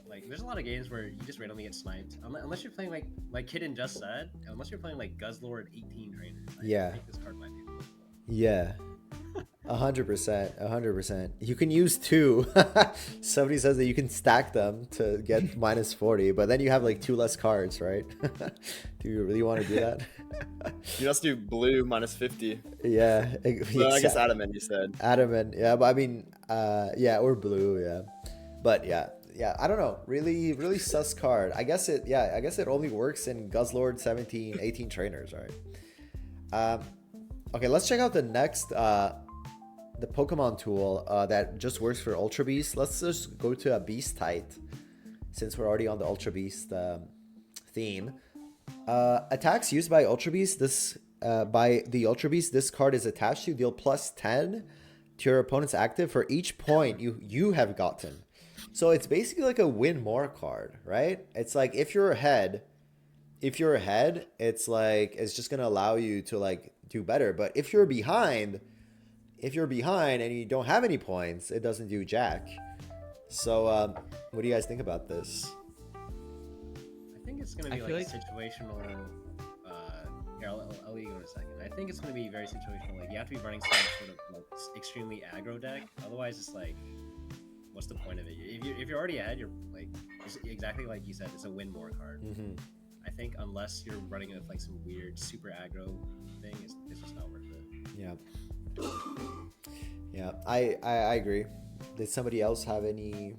Like, there's a lot of games where you just randomly get sniped. Unless you're playing like Kitten just said, unless you're playing like Guzzlord 18 trainers. I think this card might be cool. Yeah. 100%. You can use 2. Somebody says that you can stack them to get -40, but then you have like 2 less cards, right? Do you really want to do that? You must do blue -50. Yeah. Well, I guess Adamant, you said. Adamant, yeah, but I mean, or blue, yeah. But yeah, I don't know. Really sus card. I guess it only works in Guzzlord 17, 18 trainers, right? Okay, let's check out the the Pokemon tool that just works for Ultra Beast. Let's just go to a Beast type since we're already on the Ultra Beast theme. Attacks used by Ultra Beast. This this card is attached to deal +10 to your opponent's active for each point you have gotten. So it's basically like a win more card, right? It's like if you're ahead, it's like it's just gonna allow you to like do better. But if you're behind and you don't have any points, it doesn't do jack. So what do you guys think about this? I think it's gonna be like situational. Here, I'll let you go in a second. I think it's gonna be very situational. Like you have to be running some sort of like extremely aggro deck. Otherwise, it's like, what's the point of it? If you're already ahead, you're like exactly like you said. It's a win more card. I think unless you're running with like some weird super aggro thing, it's just not worth it. Yeah, I agree. Did somebody else have any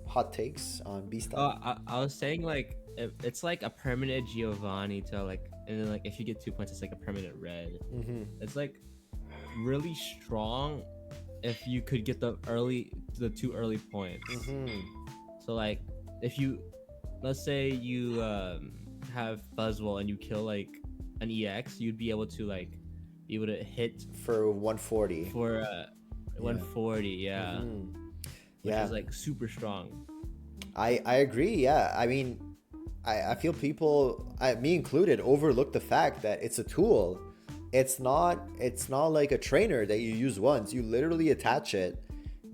hot takes on Beast type? I was saying like it's like a permanent Giovanni to like, and then like if you get 2 points, it's like a permanent red. It's like really strong if you could get the 2 early points. So like if you, let's say you have Buzzwole and you kill like an EX, you'd be able to hit for 140. For 140, yeah. Which Yeah, is like super strong. I agree. Yeah, I mean, I feel people, me included, overlook the fact that it's a tool. It's not like a trainer that you use once. You literally attach it,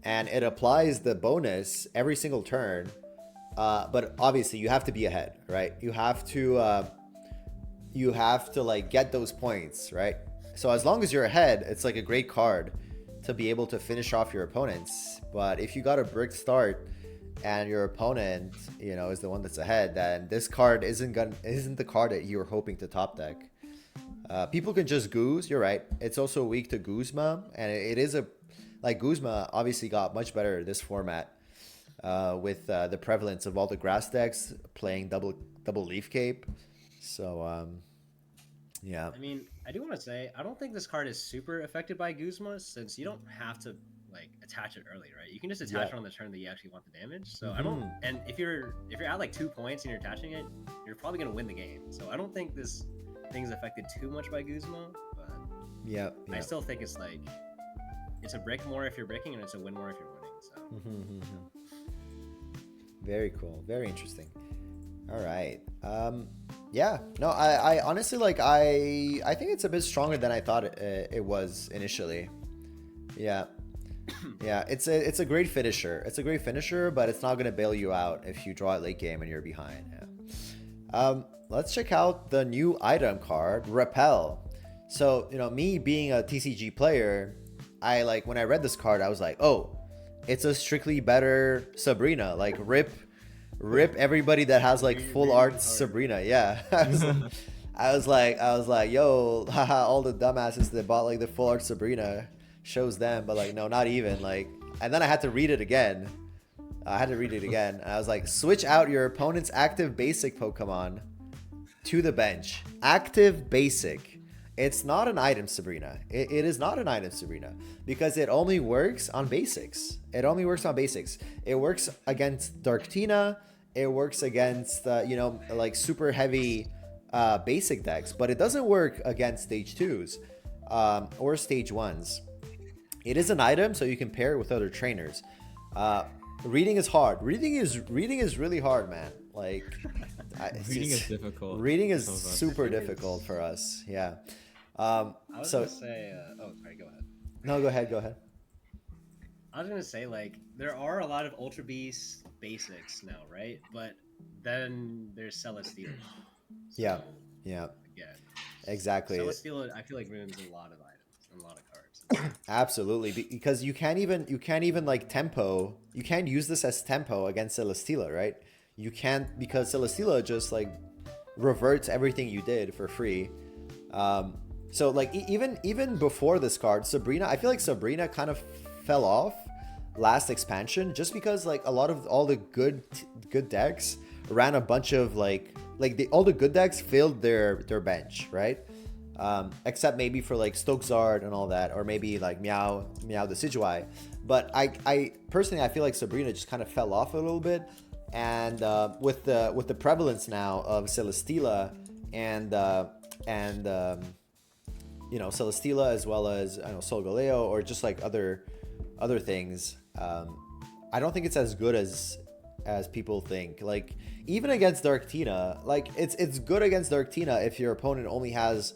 and it applies the bonus every single turn. But obviously, you have to be ahead, right? You have to like get those points, right? So as long as you're ahead, it's like a great card to be able to finish off your opponents. But if you got a brick start and your opponent, is the one that's ahead, then this card isn't the card that you're hoping to top deck. People can just Goose. You're right. It's also weak to Guzma, and it is Guzma obviously got much better this format with the prevalence of all the grass decks playing double Leaf Cape. So yeah. I mean, I do want to say I don't think this card is super affected by Guzma, since you don't have to like attach it early, right? You can just attach it on the turn that you actually want the damage. So I don't. And if you're at like 2 points and you're attaching it, you're probably gonna win the game. So I don't think this thing's affected too much by Guzma. But I still think it's like it's a brick more if you're bricking, and it's a win more if you're winning. So very cool, very interesting. All right. Yeah. No, I honestly I think it's a bit stronger than I thought it was initially. Yeah. Yeah, it's a great finisher. It's a great finisher, but it's not gonna bail you out if you draw it late game and you're behind. Yeah. Let's check out the new item card, Repel. So me being a TCG player, when I read this card, I was like, oh, it's a strictly better Sabrina. Like rip everybody that has like full art Sabrina. Yeah. I was like, yo, haha, all the dumbasses that bought like the full art Sabrina, shows them, but like no, not even like. And then I had to read it again. And I was like, switch out your opponent's active basic Pokemon to the bench. Active basic. It's not an item Sabrina. It is not an item Sabrina because it only works on basics. It works against Darktina. It works against like super heavy basic decks, but it doesn't work against stage 2s or stage 1s. It is an item, so you can pair it with other trainers. Reading is hard. Reading is really hard, man. Like reading is difficult. Reading is super difficult for us. Yeah. I was gonna say. Sorry. Go ahead. No, go ahead. I was gonna say like there are a lot of Ultra Beast basics now, right? But then there's Celesteela. So, yeah. Again, Exactly. Celesteela, I feel like ruins a lot of items and a lot of cards. Absolutely, because you can't even like tempo. You can't use this as tempo against Celesteela, right? You can't, because Celesteela just like reverts everything you did for free. So like even before this card, Sabrina, I feel like Sabrina kind of fell off last expansion just because like a lot of all the good decks ran a bunch of all the good decks filled their bench, right? except maybe for like Stokesard and all that, or maybe like Meow Decidueye. But I personally, I feel like Sabrina just kind of fell off a little bit, and with the prevalence now of Celesteela and Celesteela, as well as Solgaleo, or just like other things, I don't think it's as good as people think. Like, even against Darktina, like it's good against Darktina if your opponent only has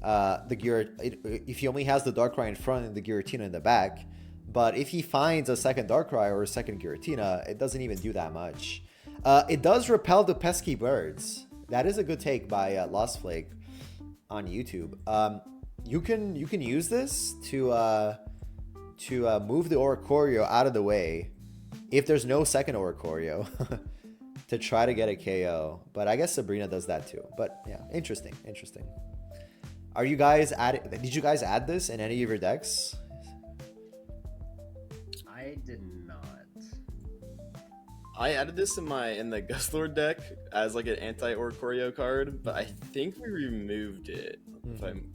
if he only has the Darkrai in front and the Giratina in the back. But if he finds a second Darkrai or a second Giratina, it doesn't even do that much. It does repel the pesky birds. That is a good take by Lost Flake on YouTube. You can use this to move the Oricorio out of the way if there's no second Oricorio to try to get a KO. But I guess Sabrina does that too. But yeah, interesting. Are you guys did you guys add this in any of your decks? I did not. I added this in the Guzzlord deck as like an anti-Oricorio card, but I think we removed it, if I'm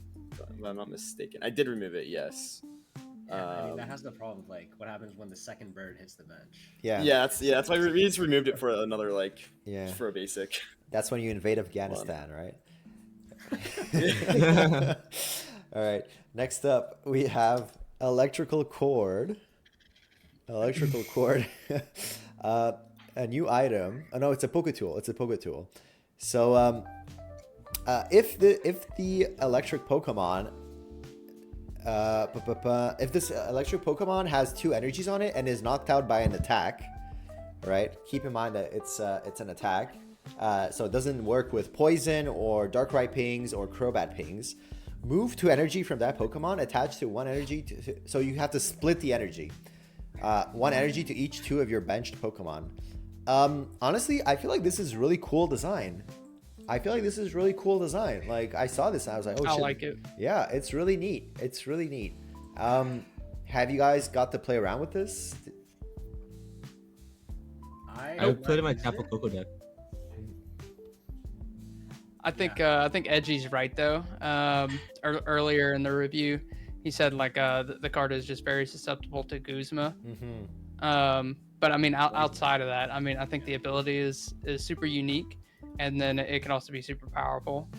not mistaken. I did remove it, yes. Yeah, I mean, that has the problem of, like, what happens when the second bird hits the bench. Yeah, that's why we just removed it for another, like, just for a basic. That's when you invade Afghanistan, right? All right, next up we have Electrical Cord. A new item. Oh no, it's a Poketool. So if the electric Pokemon if this electric Pokemon has 2 energies on it and is knocked out by an attack, right? Keep in mind that it's an attack, so it doesn't work with poison or Darkrai pings or Crobat pings. Move 2 energy from that Pokemon, attach to 1 energy so you have to split the energy. 1 energy to each 2 of your benched Pokemon. Honestly, I feel like this is really cool design. Like, I saw this and I was like, oh shit. I like it. Yeah, it's really neat. Have you guys got to play around with this? I would put it in my Tapu Koko deck. I think Edgy's right though. Earlier in the review, he said like the card is just very susceptible to Guzma. But I mean, outside of that, I mean, I think the ability is super unique, and then it can also be super powerful.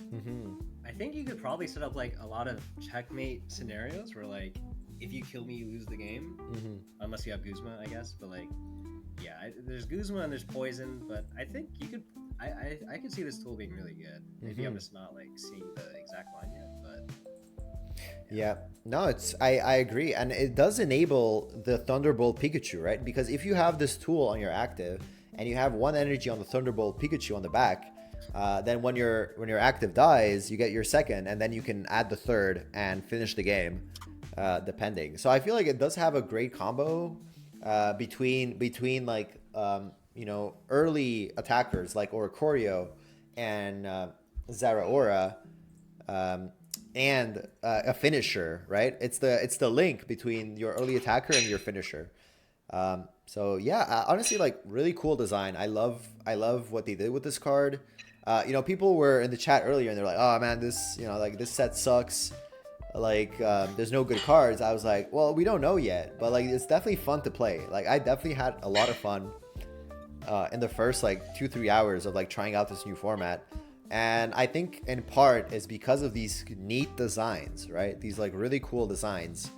I think you could probably set up like a lot of checkmate scenarios where, like, if you kill me, you lose the game, unless you have Guzma, I guess. But like, yeah, there's Guzma and there's poison, but I think you could. I could see this tool being really good. Maybe I'm just not like seeing the exact line yet, but. Yeah, no, I agree, and it does enable the Thunderbolt Pikachu, right? Because if you have this tool on your active and you have 1 energy on the Thunderbolt Pikachu on the back, then when your active dies, you get your second, and then you can add the third and finish the game, depending. So I feel like it does have a great combo between like early attackers like Oricorio and Zeraora. And a finisher, right? It's the link between your early attacker and your finisher. So yeah, honestly, like, really cool design. I love what they did with this card. People were in the chat earlier and they're like, oh man, this this set sucks. Like, there's no good cards. I was like, well, we don't know yet, but like, it's definitely fun to play. Like, I definitely had a lot of fun in the first like 2-3 hours of like trying out this new format. And I think in part is because of these neat designs, right? These like really cool designs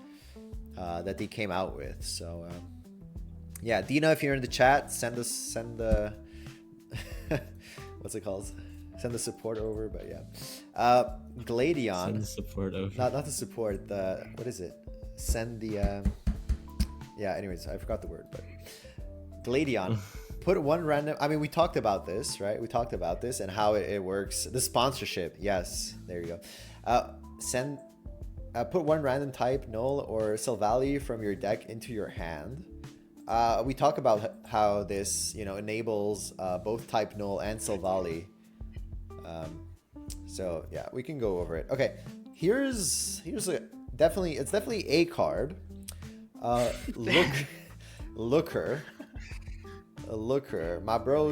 that they came out with. So yeah, Dina, if you're in the chat, send the what's it called? Send the support over. But yeah, Gladion. Send the support over. Not the support. The what is it? Send the yeah. Anyways, I forgot the word, but Gladion. Put 1 random. I mean, we talked about this, right? We talked about this and how it works. The sponsorship. Yes, there you go. Put 1 random type null or Silvally from your deck into your hand. We talk about how this, enables both type null and Silvally. So yeah, we can go over it. Okay, here's definitely a card. Looker. My bro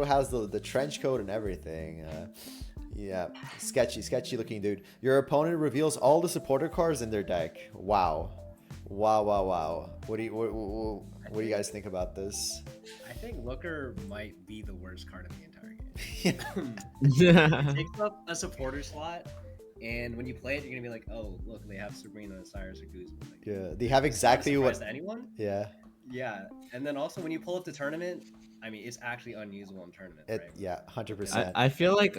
has the trench coat and everything. Yeah, sketchy looking dude. Your opponent reveals all the supporter cards in their deck. Wow. What do you guys think about this? I think Looker might be the worst card in the entire game. Yeah. It takes up a supporter slot, and when you play it, you're gonna be like, "Oh, look, they have Sabrina, Cyrus, or Guzman." Like, Yeah, they have exactly what. to anyone? Yeah. Yeah, and then also when you pull up the tournament, I mean, it's actually unusable in tournament, right? Yeah, 100%. I feel like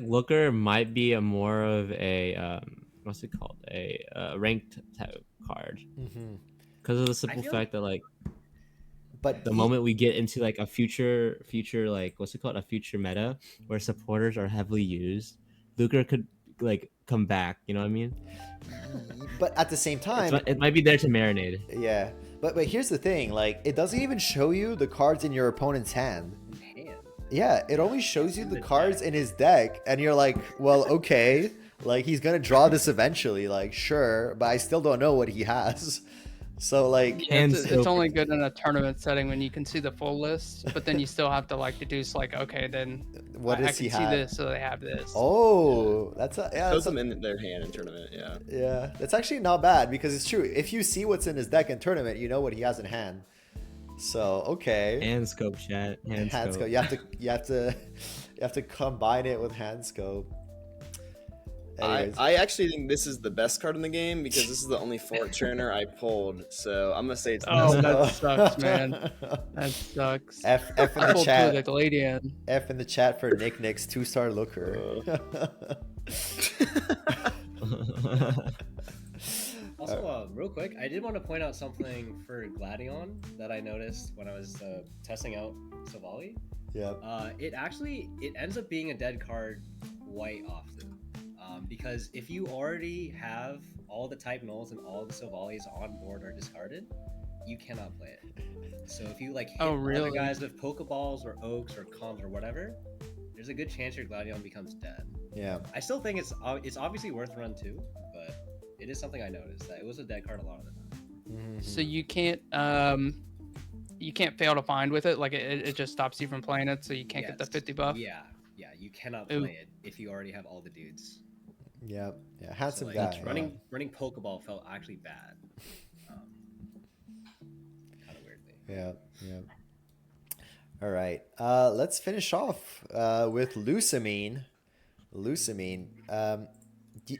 Looker might be a more of a what's it called, a ranked type card, because of the simple fact that like, but the moment we get into like a future like what's it called, a future meta where supporters are heavily used, Looker could like come back. You know what I mean? But at the same time, it might be there to marinate. Yeah, but here's the thing: like, it doesn't even show you the cards in your opponent's hand. Yeah, it only shows you the cards in his deck, and you're like, well, okay, like he's gonna draw this eventually, like sure, but I still don't know what he has. So like, yeah, it's only good in a tournament setting when you can see the full list, but then you still have to like deduce like, okay, then what does he have? I can see this, so they have this. Oh, that's shows them in their hand in tournament. Yeah, that's actually not bad because it's true. If you see what's in his deck in tournament, you know what he has in hand. So okay. Hand scope, chat. Hand scope. You have to combine it with hand scope. I actually think this is the best card in the game because this is the only Fort Turner I pulled. So I'm gonna say it's the best. That sucks, man. That sucks. F in the chat. The F in the chat for Nick's 2-star Looker. Also, real quick, I did want to point out something for Gladion that I noticed when I was testing out Savali. Yeah. It ends up being a dead card quite often. Because if you already have all the type nulls and all the Savalis on board or discarded, you cannot play it. So if you like hit other guys with Pokeballs or Oaks or Comms or whatever, there's a good chance your Gladion becomes dead. Yeah. I still think it's obviously worth run too, but it is something I noticed that it was a dead card a lot of the time. So you can't fail to find with it, like it just stops you from playing it, so you can't get the 50 buff. Yeah, you cannot play it if you already have all the dudes. Yeah, handsome so, guy. Running Pokeball felt actually bad. Kind of weirdly. Yeah. All right. Let's finish off with Lucamine.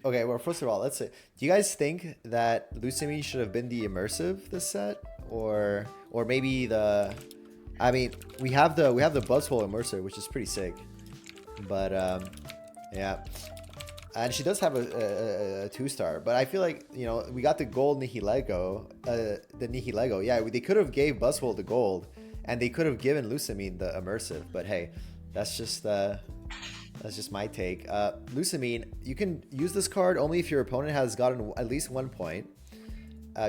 Okay, well, first of all, let's say, do you guys think that Lucamine should have been the immersive this set, or maybe the? I mean, we have the Buzzhole immerser, which is pretty sick, but yeah. And she does have a 2-star, but I feel like, you know, we got the gold Nihilego, Yeah, they could have gave Buzzhole the gold, and they could have given Lucamine the immersive. But hey, that's just my take. Lucamine, you can use this card only if your opponent has gotten at least 1 point.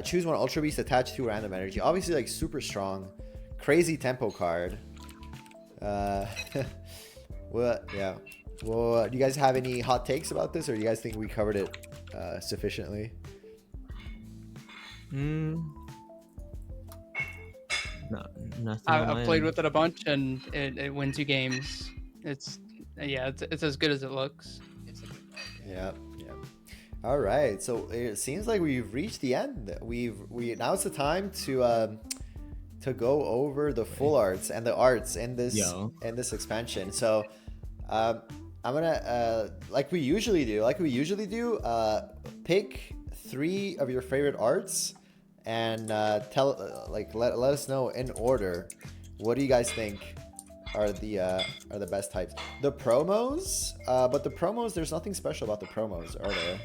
Choose one Ultra Beast attached to random energy. Obviously, like super strong, crazy tempo card. Well, yeah. Well, do you guys have any hot takes about this, or do you guys think we covered it sufficiently? No, nothing. I've played with it a bunch, and it wins you games. It's as good as it looks. Yeah. All right, so it seems like we've reached the end. Now it's the time to go over the full arts and the arts in this expansion. So I'm gonna like we usually do, pick 3 of your favorite arts and let us know in order. What do you guys think are the best types? The promos, but the promos, there's nothing special about the promos, are there?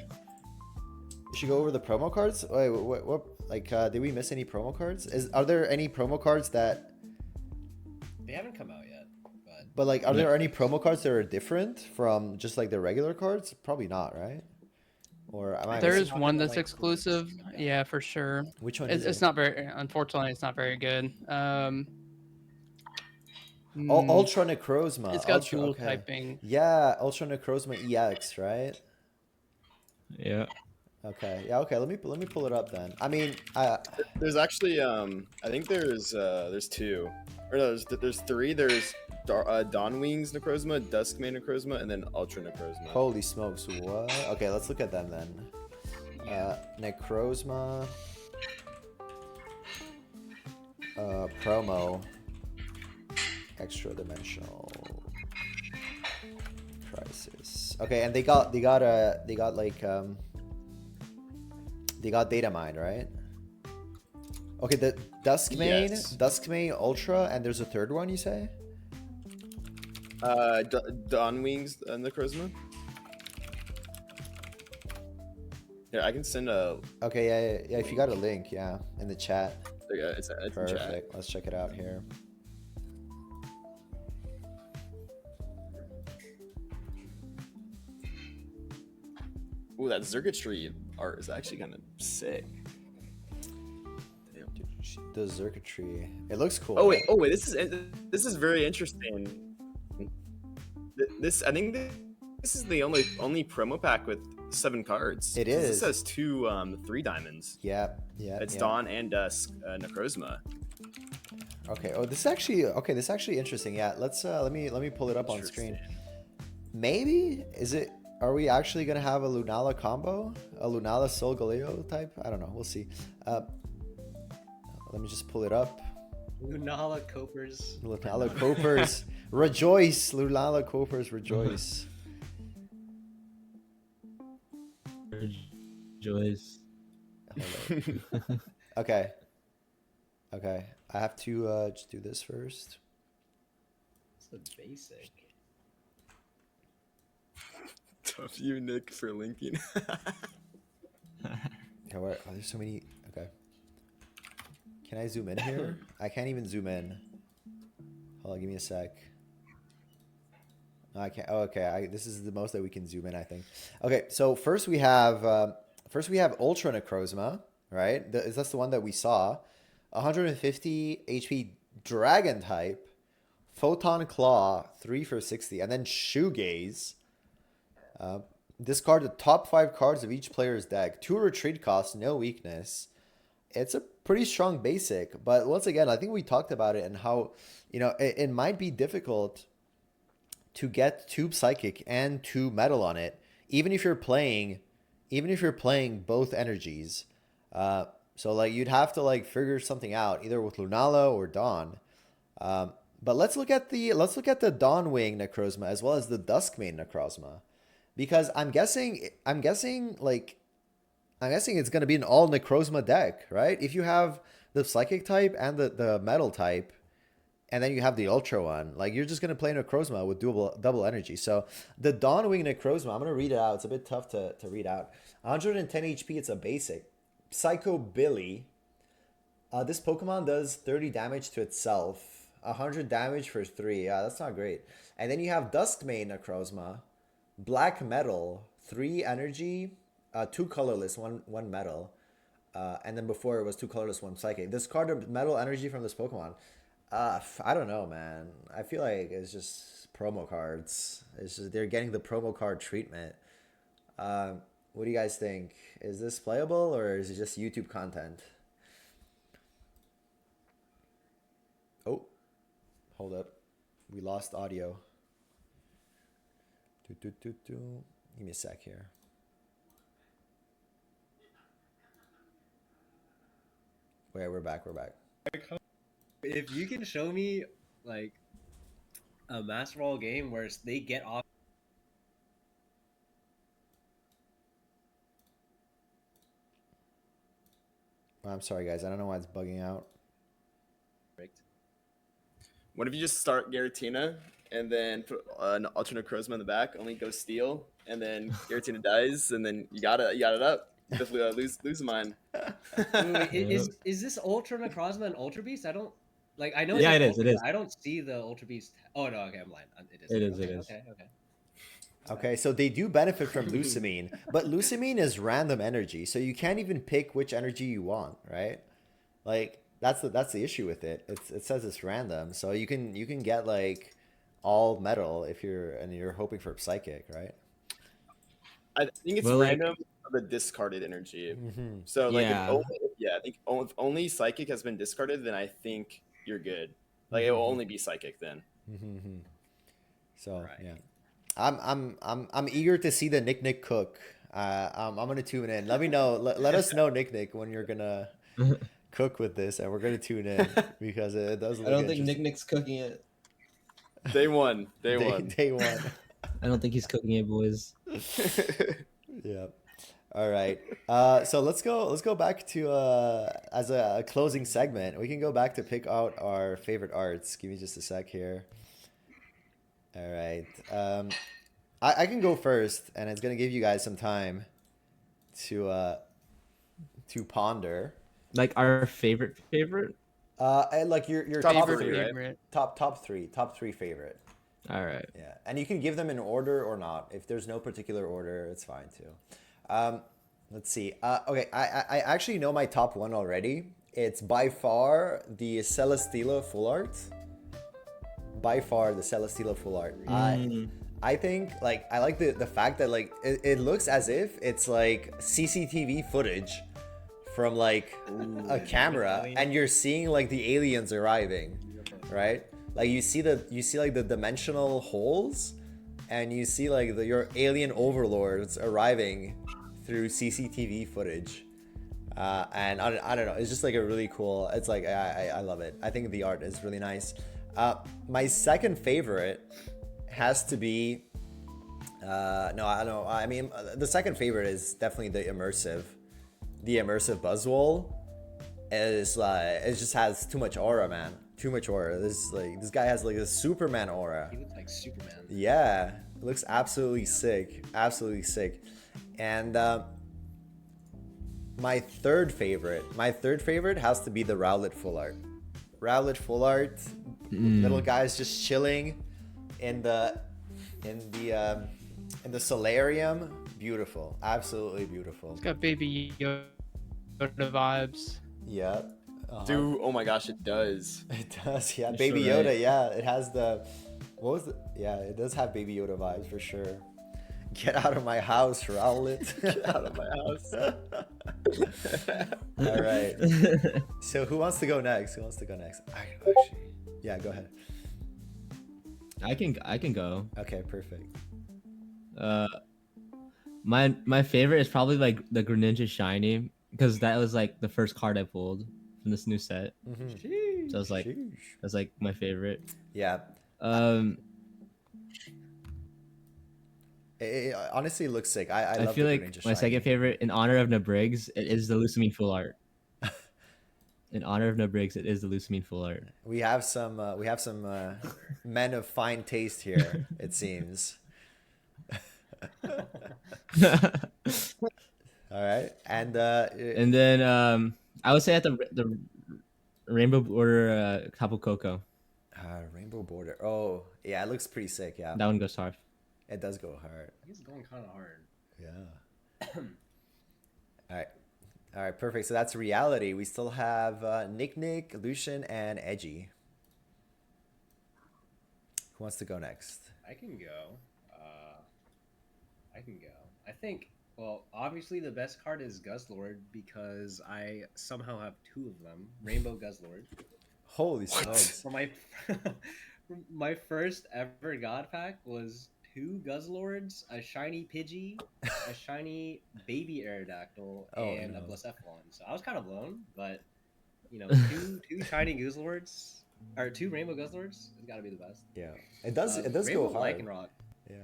You should go over the promo cards. Wait, what did we miss any promo cards? Are there any promo cards that they haven't come out yet? But like, are there any promo cards that are different from just like the regular cards? Probably not, right? Or am I? There is one that's exclusive. Yeah, for sure. Which one is it? It's not very. Unfortunately, it's not very good. Ultra Necrozma. It's got dual typing. Yeah, Ultra Necrozma EX, right? Yeah. Okay. Yeah. Okay. Let me pull it up then. I mean, There's actually I think there's two, or no, there's three. There's Dawn Wings Necrozma, Duskmane Necrozma, and then Ultra Necrozma. holy smokes! What? Okay, let's look at them then. Necrozma. Promo. Extradimensional Crisis. Okay, and they got data mine, right? Okay, the Duskmane, Yes. Duskmane Ultra, and there's a third one, you say? Dawn Wings Necrozma. Yeah, I can send a. Okay, yeah. If you got a link, yeah, in the chat. Yeah, it's in chat. Perfect. Let's check it out here. Ooh, that circuitry art is actually kind of sick. Damn. The circuitry. It looks cool. Oh wait, right? oh wait, this is very interesting. I think this is the only promo pack with 7 cards. It 'Cause is. This has 2 3 diamonds. Yeah. It's yeah. Dawn and Dusk Necrozma. Okay. Oh, this is actually interesting. Yeah. Let's let me pull it up on screen. Interesting. Maybe are we actually gonna have a Lunala combo? A Lunala Sol Galeo type? I don't know. We'll see. Let me just pull it up. Lunala Copers. Lunala Copers, rejoice! Lunala Copers, rejoice! Joyce. Hold on. Okay. I have to just do this first. It's the basic. Tough you, Nick, for linking. Okay, where, oh, there's so many. Okay. Can I zoom in here? I can't even zoom in. Hold on, give me a sec. No, I can't. Oh, okay. This is the most that we can zoom in, I think. Okay, so first we have Ultra Necrozma, right? That's the one that we saw. 150 HP Dragon type, Photon Claw, 3 for 60, and then Shoegaze. Discard the top 5 cards of each player's deck. 2 retreat costs, no weakness. It's a pretty strong basic, but once again, I think we talked about it and how, it might be difficult to get 2 Psychic and 2 Metal on it, even if you're playing both energies. So like you'd have to like figure something out either with Lunala or Dawn. But let's look at the Dawn Wing Necrozma as well as the Duskmane Necrozma, because I'm guessing it's going to be an all Necrozma deck, right? If you have the Psychic type and the Metal type, and then you have the Ultra one, like you're just going to play Necrozma with double energy. So the Dawn Wing Necrozma, I'm going to read it out. It's a bit tough to read out. 110 HP, it's a basic. Psycho Billy. This Pokemon does 30 damage to itself. 100 damage for 3. Yeah, that's not great. And then you have Duskmane Necrozma. Black Metal, 3 energy, 2 colorless, 1 metal. And then before it was 2 colorless, 1 psychic. Discard a metal energy from this Pokemon. I don't know, man. I feel like it's just promo cards. It's just they're getting the promo card treatment. What do you guys think? Is this playable or is it just YouTube content? Oh, hold up. We lost audio. Give me a sec here. Wait, we're back. If you can show me like a Master Ball game where they get off. I'm sorry, guys. I don't know why it's bugging out. What if you just start Giratina and then put an alternate Necrozma in the back, only go steal, and then Giratina dies, and then you got it up. You definitely lose mine. Wait, is this Ultra Necrozma and Ultra Beast? I don't like. I know. Yeah, it's it is, Ultra, it is. I don't see the Ultra Beast. Oh no, okay, I'm lying. It is. Okay. Okay, so they do benefit from Lucamine, but Lucamine is random energy, so you can't even pick which energy you want, right? Like that's the issue with it. It says it's random, so you can get like all metal if you're hoping for psychic, right? I think it's Well, like- random. the discarded energy. Mm-hmm. So like Yeah. I think if only psychic has been discarded, then I think you're good. Like it will only be psychic then. Mm-hmm. So Right. yeah, I'm eager to see the Nick cook. I'm gonna tune in. Let me know. Let us know, Nick, when you're gonna cook with this, and we're gonna tune in because it does look I don't think interesting. Nick's cooking it. Day one. Day one. Day one. I don't think he's cooking it, boys. Yeah. All right. So let's go back to as a closing segment. We can go back to pick out our favorite arts. Give me just a sec here. All right. I can go first, and it's gonna give you guys some time to ponder. Like our favorite. And like your Top top Favorite, three, three, right? top three favorite. All right. Yeah, and you can give them in order or not. If there's no particular order, it's fine too. Let's see. Okay, I actually know my top one already. It's by far the Celesteela Full Art. By far the Celesteela Full Art. I think like I like the fact that like it looks as if it's like CCTV footage from like a camera, and you're seeing like the aliens arriving, right? Like you see like the dimensional holes, and you see like your alien overlords arriving through CCTV footage. And I don't know, it's just like a really cool, it's like I love it. I think the art is really nice. My second favorite has to be no, I don't know. I mean, the second favorite is definitely the immersive Buzzwole. It just has too much aura, man. Too much aura. This guy has like a Superman aura. He looks like Superman. Yeah, it looks absolutely sick. Absolutely sick. And my third favorite has to be the Rowlet Full Art. Rowlet Full Art, little guys just chilling in the solarium. Beautiful, absolutely beautiful. It's got Baby Yoda vibes. Yeah. Dude, oh my gosh, it does. It does, yeah. You're Baby so Yoda, right. yeah. It has it does have Baby Yoda vibes for sure. Get out of my house, Rowlet. Get out of my house. All right. So who wants to go next? Actually, yeah, go ahead. I can go. Okay, perfect. My favorite is probably like the Greninja Shiny, because that was like the first card I pulled from this new set. Mm-hmm. So I was like, that's like my favorite. Yeah. It honestly looks sick. I I love feel the like Greninja my Shiny. second favorite, in honor of Nabriggs, it is the Lucamine Full Art. In honor of Nabriggs, it is the Lucamine Full Art. We have some men of fine taste here, it seems. All right, and And then I would say at the Rainbow Border Tapu Koko. Rainbow Border. Oh, yeah, it looks pretty sick. Yeah, That one goes hard. it does go hard. He's going kind of hard. Yeah. All right, perfect. So that's reality. We still have Nick, Lucian, and Edgy. Who wants to go next? I can go. I think, well, obviously the best card is Guzzlord because I somehow have two of them. Rainbow Guzzlord. Holy smokes! For my first ever God pack was two Guzzlords, a shiny Pidgey, a shiny baby Aerodactyl, and a Blacephalon. So I was kind of blown, but you know, two shiny Guzzlords or two Rainbow Guzzlords has got to be the best. Yeah, it does Rainbow go hard. Lycanroc. Yeah.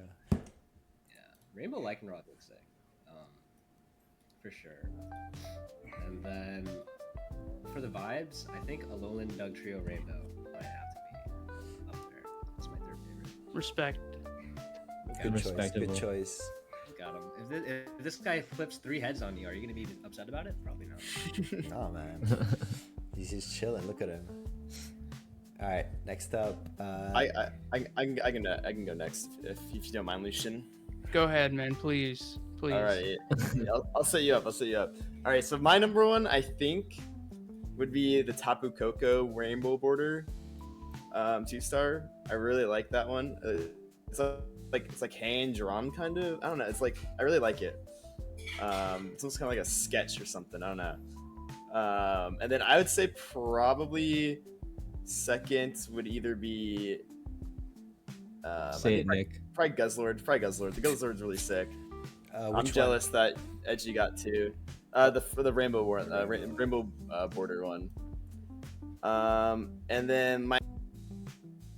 Rainbow Lycanroc looks sick, for sure. And then for the vibes, I think Alolan Dugtrio Rainbow might have to be up there. That's my third favorite. Respect. Good choice. Respectable. Good choice. Got him. If this guy flips 3 heads on you, are you gonna be upset about it? Probably not. Oh man, he's just chilling. Look at him. All right, next up. I can go next if you don't mind, Lucian. Go ahead, man. Please. All right, I'll set you up. All right, so my number one, I think, would be the Tapu Koko Rainbow Border 2-star. I really like that one. It's like hand drawn kind of. I don't know. It's like I really like it. It looks kind of like a sketch or something. I don't know. And then I would say probably second would either be Say it, Nick. probably Guzzlord. The Guzzlord's really sick. I'm Which jealous that Edgy got two. For the rainbow one, rainbow border one. And then my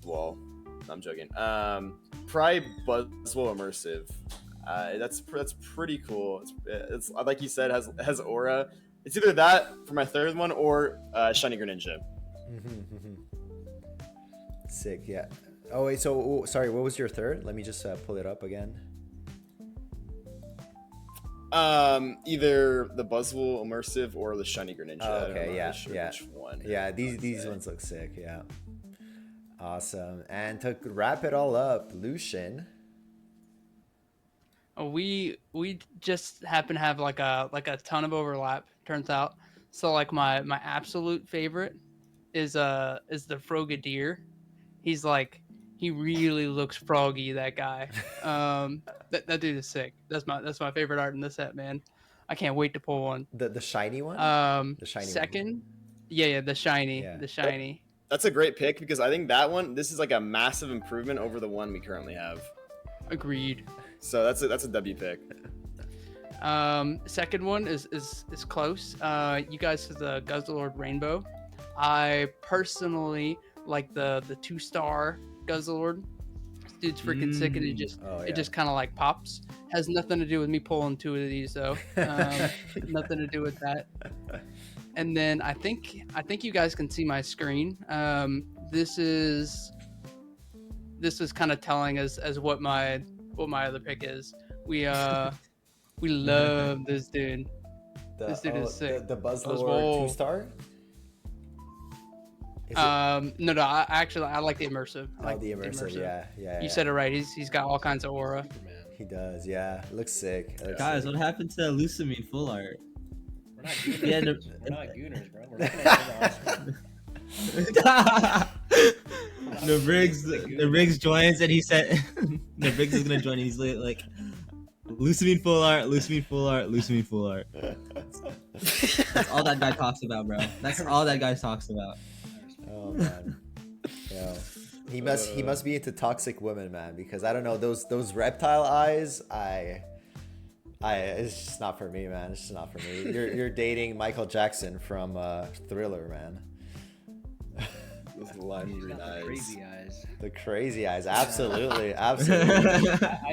wall. No, I'm joking. Probably Buzzwole immersive. That's pretty cool. It's like you said, has aura. It's either that for my third one or Shiny Greninja. Sick, yeah. Oh wait, so sorry, what was your third? Let me just pull it up again. Either the Buzzwole immersive or the Shiny Greninja. Oh, okay, I'm yeah, not sure yeah, which one. yeah. These ones look sick. Yeah, awesome. And to wrap it all up, Lucian. We just happen to have like a ton of overlap, turns out. So like my absolute favorite is the Frogadier. He's like, he really looks froggy, that guy. That dude is sick. That's my favorite art in this set, man. I can't wait to pull one. The shiny one. The shiny second. one. Yeah, the shiny. Yeah. The shiny. That's a great pick because I think this is like a massive improvement over the one we currently have. Agreed. So that's a W pick. Second one is close. You guys have the Guzzlord Rainbow. I personally like the 2-star Guzzlord. This dude's freaking sick, and it just kind of like pops. Has nothing to do with me pulling two of these though. Nothing to do with that. And then I think you guys can see my screen. This is kind of telling as what my other pick is. We love this dude. This dude is sick. The Buzzwole 2-star. No, I like the immersive. I like the immersive. Yeah. You said it right. He's got all kinds of aura. He does. Yeah, it looks sick. Guys, what happened to Lucamine full art? We're not gooners. We're not gooners, bro. We're not The Briggs joins and he said the Briggs is gonna join. And he's like, Lucamine full art, Lucamine full art, Lucamine full art. That's all that guy talks about, bro. That's all that guy talks about. Oh man. Yeah. He must be into toxic women, man, because I don't know, those reptile eyes, it's just not for me, man. It's just not for me. You're dating Michael Jackson from Thriller, man. Those lime green eyes. Crazy eyes. The crazy eyes, absolutely.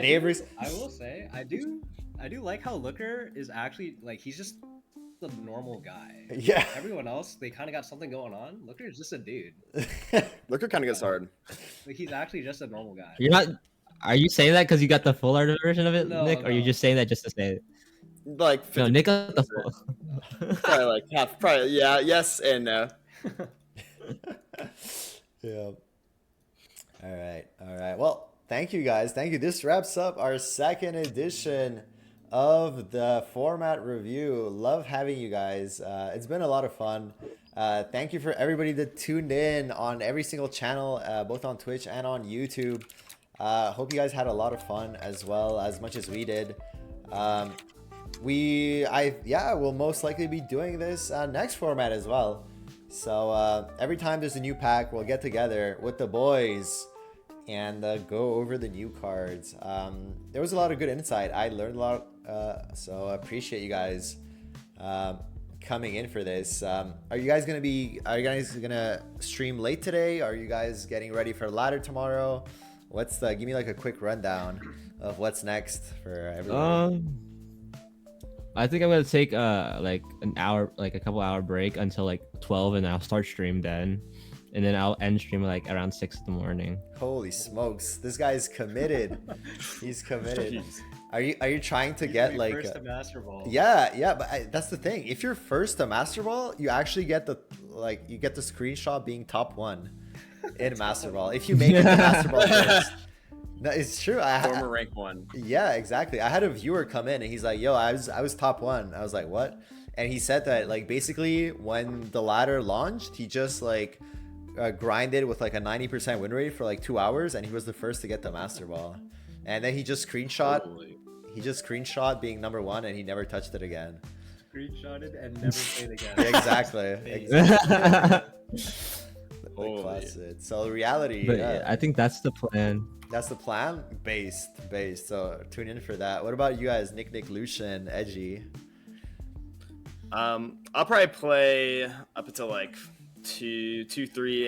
Neighbors. I will say, I do like how Looker is actually like, he's just the normal guy. Yeah. Everyone else, they kind of got something going on. Looker is just a dude. Looker kind of gets hard. Like, he's actually just a normal guy. You're not. Are you saying that because you got the full art version of it, No, Nick? Or are you just saying that just to say it? Like 50%. No, Nick got the full. Probably like half. Probably yeah. Yes and no. Yeah. All right. Well, thank you guys. Thank you. This wraps up our second edition of the format review. Love having you guys. It's been a lot of fun. Thank you for everybody that tuned in on every single channel, both on Twitch and on YouTube. Hope you guys had a lot of fun as well, as much as we did. We'll most likely be doing this next format as well. So every time there's a new pack, we'll get together with the boys and go over the new cards. There was a lot of good insight. I learned a lot, so I appreciate you guys coming in for this. Are you guys gonna stream late today? Are you guys getting ready for ladder tomorrow? Give me like a quick rundown of what's next for everyone. I think I'm gonna take like a couple hour break until like 12, and I'll start stream then, and then I'll end stream like around 6 in the morning. Holy smokes, this guy's committed. He's committed. Are you trying to get like first to Master Ball? Yeah, but that's the thing. If you're first to Master Ball, you actually get the screenshot being top 1 in Master Ball. If you make it to Master Ball first. No, it's true. Former rank 1. Yeah, exactly. I had a viewer come in and he's like, "Yo, I was top 1." I was like, "What?" And he said that like basically when the ladder launched, he just like grinded with like a 90% win rate for like 2 hours, and he was the first to get the Master Ball. And then he just screenshot. He just screenshot being #1 and he never touched it again. Screenshotted and never played again. Exactly. Holy. Classic. So reality. But yeah, I think that's the plan. That's the plan. Based. So tune in for that. What about you guys? Nick, Lucian, Edgy. I'll probably play up until like 3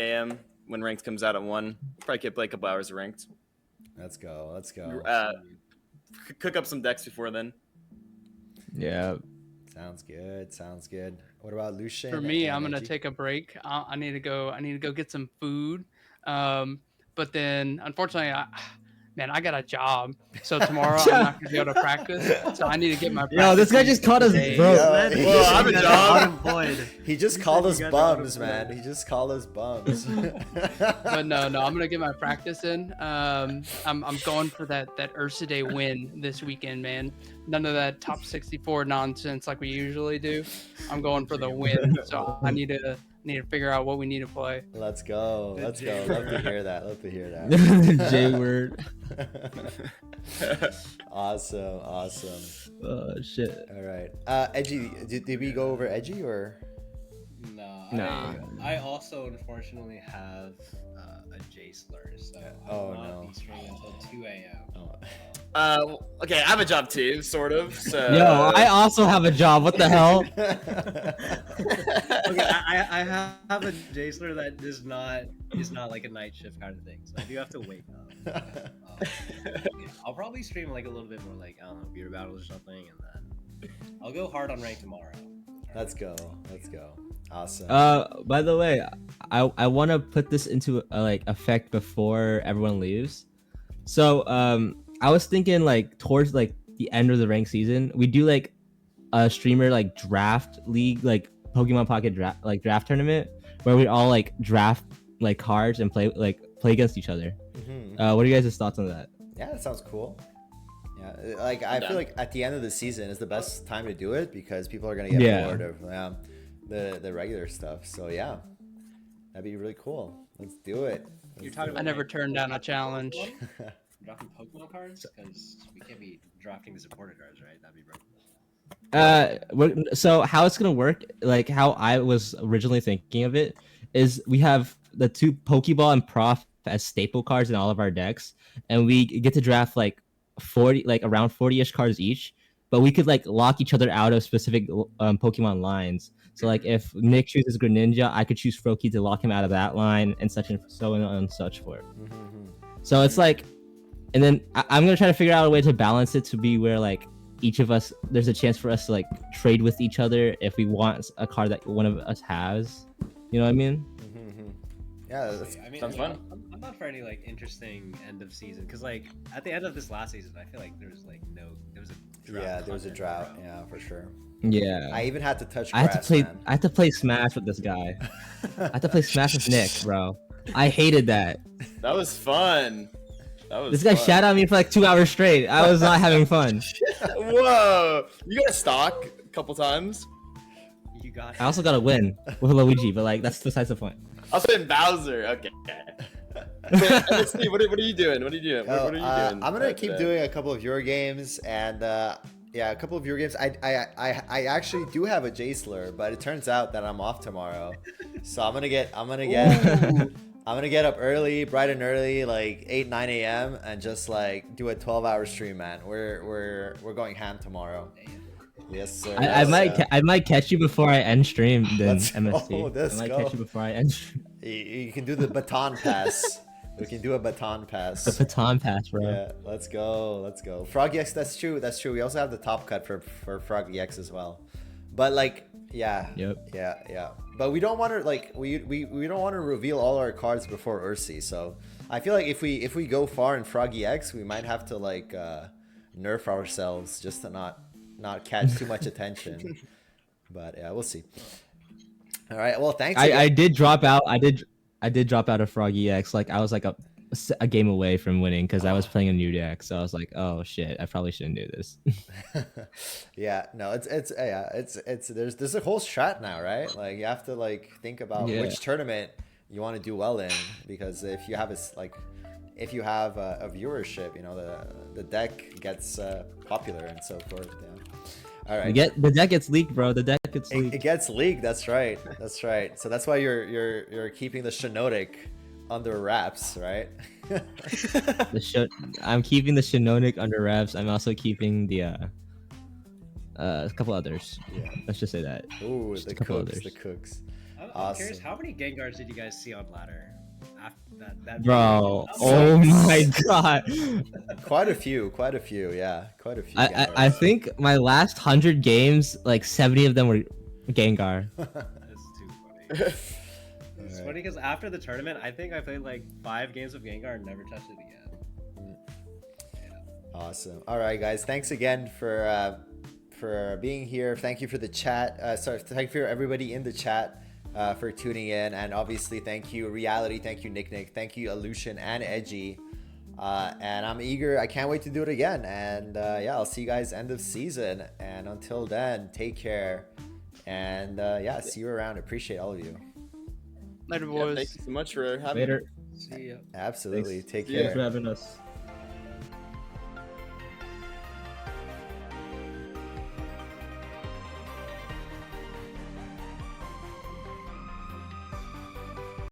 a.m. when ranked comes out at 1. Probably keep play a couple hours of ranked. Let's go. Cook up some decks before then. Yeah. Sounds good. What about Lucian? For me, and I'm gonna Edgy? take a break. I need to go get some food. But then unfortunately, I got a job. So tomorrow I'm not gonna be able to practice. So I need to get my practice. Yo, this guy in just called us today. broke. Well, I have a job. Unemployed. He just He called said us you guys are bums, unemployed. man. He just called us bums. But no, I'm gonna get my practice in. I'm going for that Ursa Day win this weekend, man. None of that top 64 nonsense like we usually do. I'm going for the win. So I need to figure out what we need to play. Let's go. Love to hear that. J word. Awesome. Oh shit. All right. Edgy, did we go over Edgy or? Nah. I also unfortunately have a J-slur, so I Oh, will not no. be streaming until 2 a.m. Okay, I have a job too, sort of. So. Yo, I also have a job. What the hell? Okay, I have a J-slur that is not like a night shift kind of thing, so I do have to wake up. Yeah, I'll probably stream like a little bit more, like I don't know, beer battles or something, and then I'll go hard on rank tomorrow. Let's go. Awesome. By the way, I want to put this into like effect before everyone leaves. So I was thinking like towards like the end of the ranked season, we do like a streamer like draft league, like Pokemon Pocket draft tournament, where we all like draft like cards and play against each other. Mhm. What are you guys' thoughts on that? Yeah, that sounds cool. Yeah, like I feel like at the end of the season is the best time to do it because people are gonna get bored of the regular stuff. So yeah, that'd be really cool. Let's do it. You're talking I about never like, turned down a Pokemon challenge. one? Drafting Pokemon cards? Because we can't be drafting the supporter cards, right? That'd be broken. So how it's gonna work, like how I was originally thinking of it, is we have the 2 Pokeball and Prof as staple cards in all of our decks, and we get to draft like 40, like around 40-ish cards each. But we could like lock each other out of specific Pokemon lines. So like if Nick chooses Greninja, I could choose Froakie to lock him out of that line, and such and so on and such forth. So it's like, and then I'm gonna try to figure out a way to balance it to be where like each of us, there's a chance for us to like trade with each other if we want a card that one of us has. You know what I mean? Yeah, that's, I mean, sounds fun. I'm not for any like interesting end of season because like at the end of this last season, I feel like there was a drought. yeah, there was a content drought. around. Yeah, for sure. Yeah. I even had to touch I grass. had to play Smash with this guy. I had to play Smash with Nick, bro. I hated that. That was fun. This guy shot at me for like 2 hours straight. I was not having fun. Whoa! You got a stock a couple times. You got. I also got a win with Luigi, but like that's besides the point. I was playing Bowser. Okay. Let's see. What are you doing? What are you doing? What are you doing? I'm gonna keep today? doing a couple of your games and yeah, a couple of your games. I actually do have a J-slur, but it turns out that I'm off tomorrow, so I'm gonna get up early, bright and early, like 8-9 a.m. and just like do a 12-hour stream, man. We're going ham tomorrow. Yes, sir. I might catch you before I end stream. Then Let's MST. go, let's I might go. catch you before I end stream. You can do the baton pass. We can do a baton pass. The baton pass, bro. Yeah, let's go. Froggy X, that's true. We also have the top cut for Froggy X as well. But like, yeah. Yep. Yeah. But we don't want to like we don't want to reveal all our cards before Ursi. So I feel like if we go far in Froggy X, we might have to like nerf ourselves just to not catch too much attention. But yeah, we'll see. All right. Well, thanks. I did drop out. I did drop out of Froggy X. Like I was like a game away from winning because I was playing a new deck. So I was like, oh shit, I probably shouldn't do this. Yeah, no, it's there's a whole strat now, right? Like you have to like think about Yeah. which tournament you want to do well in, because if you have if you have a viewership, you know, the deck gets popular and so forth. Yeah. All right. The deck gets leaked, bro. The deck gets leaked. It gets leaked. That's right. That's right. So that's why you're keeping the Shiinotic under wraps, right? I'm keeping the Shiinotic under wraps. I'm also keeping the a couple others. Yeah. Let's just say that. Ooh, Just the a couple cooks. others. The cooks. I'm Awesome. curious, how many Gengars did you guys see on ladder? After that Bro, video? oh my god. Quite a few. Yeah, quite a few. I think my last 100 games, like 70 of them were Gengar. That's too funny. It's funny because after the tournament, I think I played like 5 games of Gengar and never touched it again. Awesome. All right, guys. Thanks again for being here. Thank you for the chat. Thank you for everybody in the chat for tuning in, and obviously thank you Reality, thank you Nick, thank you Iluchien and Edgy. And I'm eager. I can't wait to do it again. And yeah, I'll see you guys end of season. And until then, take care. And yeah, see you around. Appreciate all of you. Later, Yeah, boys. thank you so much for having me. Later. See ya. Absolutely. Take Thanks care. for having us.